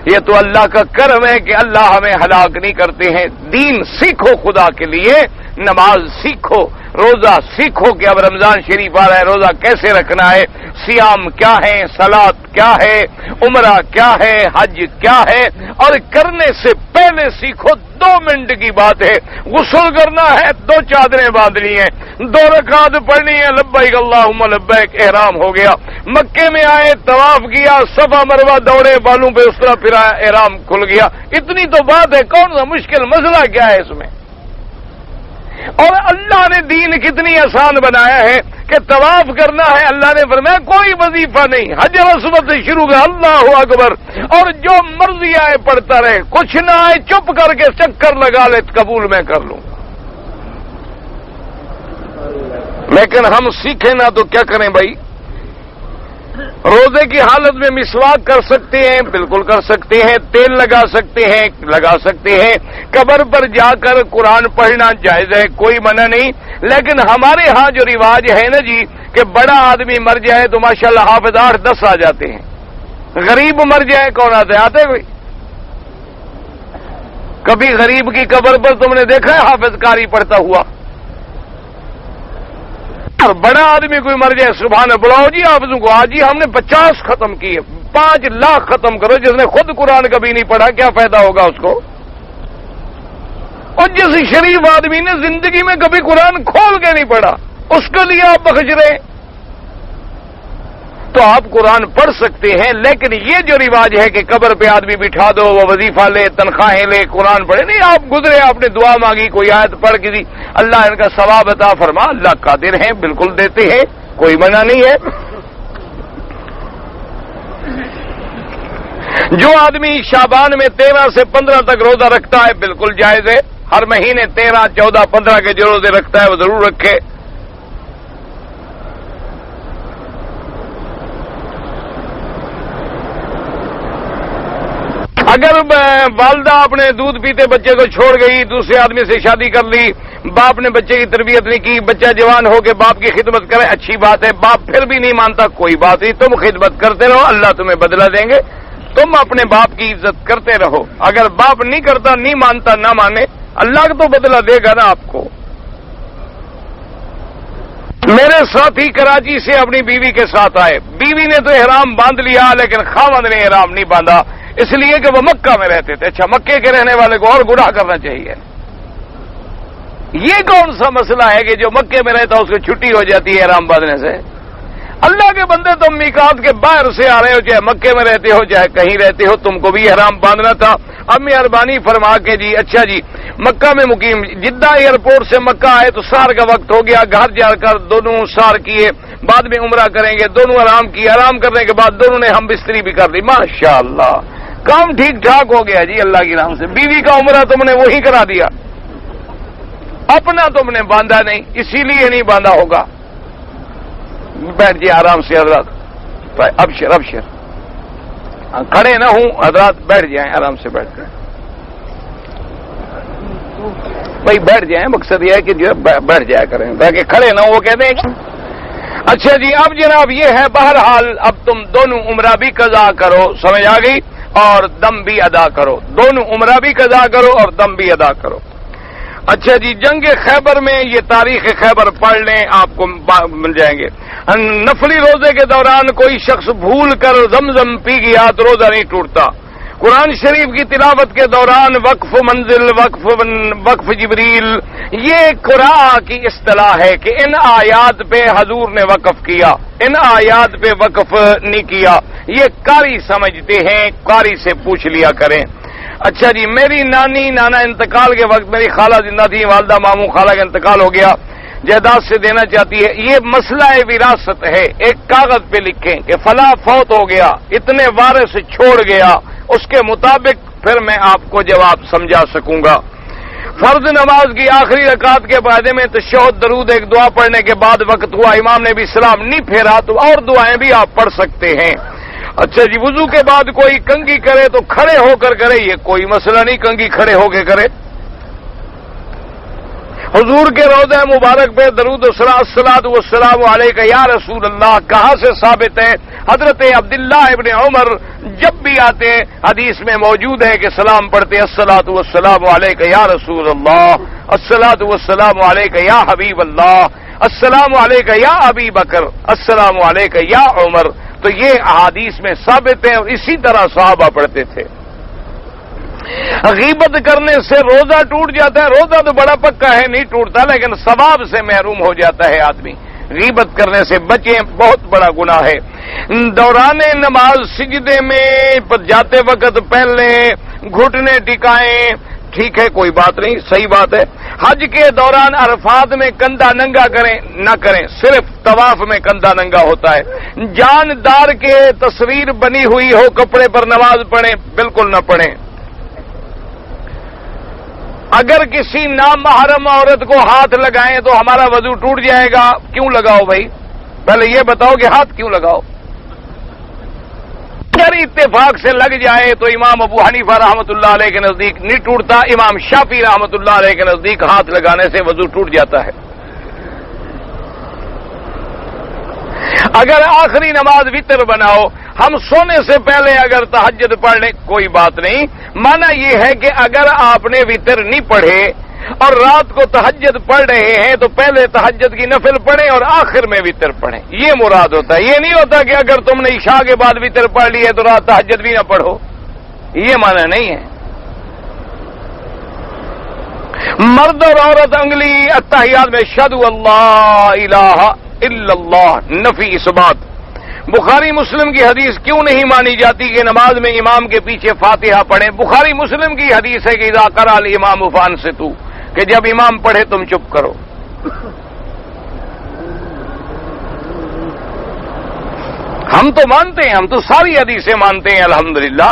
یہ تو اللہ کا کرم ہے کہ اللہ ہمیں ہلاک نہیں کرتے ہیں. دین سیکھو خدا کے لیے, نماز سیکھو, روزہ سیکھو کہ اب رمضان شریف آ رہا ہے, روزہ کیسے رکھنا ہے, سیام کیا ہے, صلاۃ کیا ہے, عمرہ کیا ہے, حج کیا ہے, اور کرنے سے پہلے سیکھو 2 منٹ کی بات ہے، غسل کرنا ہے، 2 چادریں باندھنی ہیں، 2 رکعت پڑھنی ہے، لبیک اللہم لبیک، احرام ہو گیا، مکے میں آئے، طواف کیا، صفا مروہ دوڑے، بالوں پہ اس طرح پھرایا، احرام کھل گیا، اتنی تو بات ہے، کون سا مشکل مسئلہ کیا ہے اس میں؟ اور اللہ نے دین کتنی آسان بنایا ہے کہ طواف کرنا ہے، اللہ نے فرمایا کوئی وظیفہ نہیں، حجر اسود سے شروع کر اللہ اکبر، اور جو مرضی آئے پڑھتا رہے، کچھ نہ آئے چپ کر کے چکر لگا لے، قبول میں کر لوں۔ لیکن ہم سیکھیں نہ تو کیا کریں بھائی؟ روزے کی حالت میں مسواک کر سکتے ہیں، بالکل کر سکتے ہیں، تیل لگا سکتے ہیں، لگا سکتے ہیں، قبر پر جا کر قرآن پڑھنا جائز ہے، کوئی منع نہیں، لیکن ہمارے ہاں جو رواج ہے نا جی کہ بڑا آدمی مر جائے تو ماشاءاللہ حافظ 8-10 آ جاتے ہیں، غریب مر جائے کون آتے کوئی؟ کبھی غریب کی قبر پر تم نے دیکھا ہے حافظ قاری پڑھتا ہوا؟ اور بڑا آدمی کوئی مر جائے سبحان بلاؤ جی حافظوں کو، آج جی ہم نے 50 ختم کیے، 5 لاکھ ختم کرو، جس نے خود قرآن کبھی نہیں پڑھا کیا فائدہ ہوگا اس کو؟ اور جس شریف آدمی نے زندگی میں کبھی قرآن کھول کے نہیں پڑھا اس کے لیے آپ بخش رہے ہیں۔ تو آپ قرآن پڑھ سکتے ہیں، لیکن یہ جو رواج ہے کہ قبر پہ آدمی بٹھا دو، وہ وظیفہ لے، تنخواہیں لے، قرآن پڑھے، نہیں، آپ گزرے، آپ نے دعا مانگی، کوئی آیت پڑھ کے دی، اللہ ان کا ثواب عطا فرما، اللہ قادر ہیں، بالکل دیتے ہیں، کوئی منع نہیں ہے۔ جو آدمی شعبان میں 13 سے 15 تک روزہ رکھتا ہے بالکل جائز ہے، ہر مہینے 13، 14، 15 کے جو روزے رکھتا ہے وہ ضرور رکھے۔ اگر والدہ اپنے دودھ پیتے بچے کو چھوڑ گئی، دوسرے آدمی سے شادی کر لی، باپ نے بچے کی تربیت نہیں کی، بچہ جوان ہو کے باپ کی خدمت کرے، اچھی بات ہے، باپ پھر بھی نہیں مانتا، کوئی بات نہیں، تم خدمت کرتے رہو، اللہ تمہیں بدلہ دیں گے، تم اپنے باپ کی عزت کرتے رہو، اگر باپ نہیں کرتا، نہیں مانتا، نہ مانے، اللہ تو بدلہ دے گا نا آپ کو۔ میرے ساتھی کراچی سے اپنی بیوی کے ساتھ آئے، بیوی نے تو احرام باندھ لیا لیکن خاوند نے احرام نہیں باندھا، اس لیے کہ وہ مکہ میں رہتے تھے۔ اچھا، مکے کے رہنے والے کو اور گناہ کرنا چاہیے؟ یہ کون سا مسئلہ ہے کہ جو مکے میں رہتا اس کو چھٹی ہو جاتی ہے احرام باندھنے سے؟ اللہ کے بندے، تم میقات کے باہر سے آ رہے ہو، چاہے مکے میں رہتے ہو چاہے کہیں رہتے ہو، تم کو بھی احرام باندھنا تھا۔ اب مہربانی فرما کے جی اچھا جی مکہ میں مقیم، جدہ ایئرپورٹ سے مکہ آئے تو سار کا وقت ہو گیا، گھر جا کر دونوں سار کیے، بعد میں عمرہ کریں گے، دونوں آرام کیے، آرام کرنے کے بعد دونوں نے ہم بستری بھی کر لی، ماشاءاللہ کام ٹھیک ٹھاک ہو گیا جی اللہ کی رحمت سے۔ بیوی کا عمرہ تم نے وہی کرا دیا، اپنا تم نے باندھا نہیں، اسی لیے نہیں باندھا ہوگا۔ بیٹھ جائے آرام سے حضرات، ابشر ابشر، کھڑے نہ ہوں حضرات، بیٹھ جائیں آرام سے، بیٹھ کر بھائی بیٹھ جائیں، مقصد یہ ہے کہ جو بیٹھ جایا کریں تاکہ کھڑے نہ ہوں، وہ کہتے ہیں۔ اچھا جی اب جناب یہ ہے، بہرحال اب تم دونوں عمرہ بھی قضا کرو، سمجھ آ گئی، اور دم بھی ادا کرو، دونوں عمرہ بھی قضا کرو اور دم بھی ادا کرو۔ اچھا جی جنگ خیبر میں یہ تاریخ خیبر پڑھ لیں، آپ کو مل جائیں گے۔ نفلی روزے کے دوران کوئی شخص بھول کر زمزم پی گیا تو روزہ نہیں ٹوٹتا۔ قرآن شریف کی تلاوت کے دوران وقف منزل، وقف جبریل، یہ قرآن کی اصطلاح ہے کہ ان آیات پہ حضور نے وقف کیا، ان آیات پہ وقف نہیں کیا، یہ قاری سمجھتے ہیں، قاری سے پوچھ لیا کریں۔ اچھا جی میری نانا انتقال کے وقت، میری خالہ زندہ تھی، والدہ ماموں خالہ کا انتقال ہو گیا، جائیداد سے دینا چاہتی ہے، یہ مسئلہ وراثت ہے، ایک کاغذ پہ لکھیں کہ فلاں فوت ہو گیا، اتنے وارث چھوڑ گیا، اس کے مطابق پھر میں آپ کو جواب سمجھا سکوں گا۔ فرض نماز کی آخری رکعت کے بعد میں تشہد درود ایک دعا پڑھنے کے بعد وقت ہوا، امام نے بھی سلام نہیں پھیرا تو اور دعائیں بھی آپ پڑھ سکتے ہیں۔ اچھا جی وضو کے بعد کوئی کنگھی کرے تو کھڑے ہو کر کرے، یہ کوئی مسئلہ نہیں، کنگھی کھڑے ہو کے کرے۔ حضور کے روضہ مبارک پہ درود الصلاۃ والسلام علیک یا رسول اللہ کہاں سے ثابت ہے؟ حضرت عبداللہ ابن عمر جب بھی آتے حدیث میں موجود ہے کہ سلام پڑھتے الصلاۃ والسلام علیک یا رسول اللہ، الصلاۃ والسلام علیک یا حبیب اللہ، السلام علیک یا ابی بکر، السلام علیک یا عمر، تو یہ احادیث میں ثابت ہے اور اسی طرح صحابہ پڑھتے تھے۔ غیبت کرنے سے روزہ ٹوٹ جاتا ہے، روزہ تو بڑا پکا ہے نہیں ٹوٹتا، لیکن ثواب سے محروم ہو جاتا ہے آدمی۔ غیبت کرنے سے بچیں، بہت بڑا گناہ ہے۔ دوران نماز سجدے میں جاتے وقت پہلے گھٹنے ٹکائیں، ٹھیک ہے، کوئی بات نہیں، صحیح بات ہے۔ حج کے دوران عرفات میں کندھا ننگا کریں نہ کریں، صرف طواف میں کندھا ننگا ہوتا ہے۔ جاندار کے تصویر بنی ہوئی ہو کپڑے پر نماز پڑھیں، بالکل نہ پڑھیں۔ اگر کسی نامحرم عورت کو ہاتھ لگائیں تو ہمارا وضو ٹوٹ جائے گا، کیوں لگاؤ بھائی؟ پہلے یہ بتاؤ کہ ہاتھ کیوں لگاؤ؟ اگر اتفاق سے لگ جائے تو امام ابو حنیفہ رحمۃ اللہ علیہ کے نزدیک نہیں ٹوٹتا، امام شافعی رحمۃ اللہ علیہ کے نزدیک ہاتھ لگانے سے وضو ٹوٹ جاتا ہے۔ اگر آخری نماز وتر بناؤ، ہم سونے سے پہلے اگر تہجد پڑھ لیں کوئی بات نہیں، معنی یہ ہے کہ اگر آپ نے وتر نہیں پڑھے اور رات کو تہجد پڑھ رہے ہیں تو پہلے تہجد کی نفل پڑھیں اور آخر میں وتر پڑھیں، یہ مراد ہوتا ہے۔ یہ نہیں ہوتا کہ اگر تم نے عشاء کے بعد وتر پڑھ لی ہے تو رات تہجد بھی نہ پڑھو، یہ معنی نہیں ہے۔ مرد اور عورت انگلی اتحیات میں اشہد اللہ الہ الا اللہ، نفی اس بات۔ بخاری مسلم کی حدیث کیوں نہیں مانی جاتی کہ نماز میں امام کے پیچھے فاتحہ پڑھیں؟ بخاری مسلم کی حدیث ہے کہ اذا قرأ الامام فانصتوا، کہ جب امام پڑھے تم چپ کرو۔ ہم تو مانتے ہیں، ہم تو ساری حدیثیں مانتے ہیں الحمدللہ۔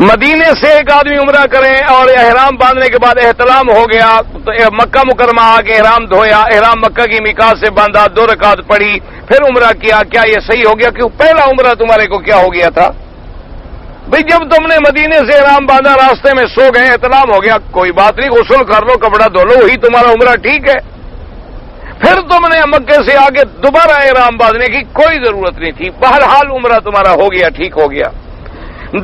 مدینے سے ایک آدمی عمرہ کریں اور احرام باندھنے کے بعد احتلام ہو گیا تو مکہ مکرمہ آ کے احرام دھویا، احرام مکہ کی میقات سے باندھا، 2 رکعت پڑھی، پھر عمرہ کیا، کیا یہ صحیح ہو گیا؟ کیوں پہلا عمرہ تمہارے کو کیا ہو گیا تھا بھئی؟ جب تم نے مدینے سے احرام باندھا، راستے میں سو گئے، احتلام ہو گیا، کوئی بات نہیں، غسل کر لو، کپڑا دھو لو، وہی تمہارا عمرہ ٹھیک ہے۔ پھر تم نے مکے سے آگے دوبارہ احرام باندھنے کی کوئی ضرورت نہیں تھی، بہرحال عمرہ تمہارا ہو گیا، ٹھیک ہو گیا۔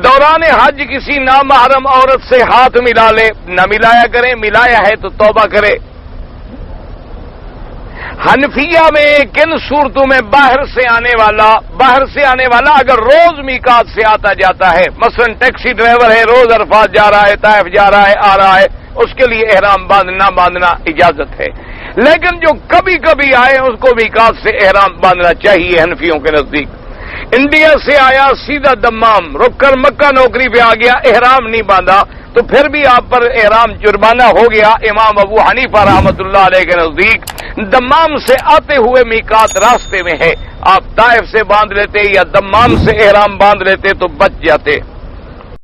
دوران حج کسی نامحرم عورت سے ہاتھ ملا لے، نہ ملایا کریں، ملایا ہے تو توبہ کرے۔ حنفیہ میں کن صورتوں میں باہر سے آنے والا اگر روز میقات سے آتا جاتا ہے، مثلا ٹیکسی ڈرائیور ہے، روز عرفات جا رہا ہے، طائف جا رہا ہے، آ رہا ہے، اس کے لیے احرام باندھنا اجازت ہے، لیکن جو کبھی کبھی آئے اس کو میقات سے احرام باندھنا چاہیے حنفیوں کے نزدیک۔ انڈیا سے آیا، سیدھا دمام رک کر مکہ نوکری پہ آ گیا، احرام نہیں باندھا تو پھر بھی آپ پر احرام جرمانہ ہو گیا۔ امام ابو حنیفہ رحمۃ اللہ علیہ کے نزدیک دمام سے آتے ہوئے میقات راستے میں ہے، آپ طائف سے باندھ لیتے یا دمام سے احرام باندھ لیتے تو بچ جاتے۔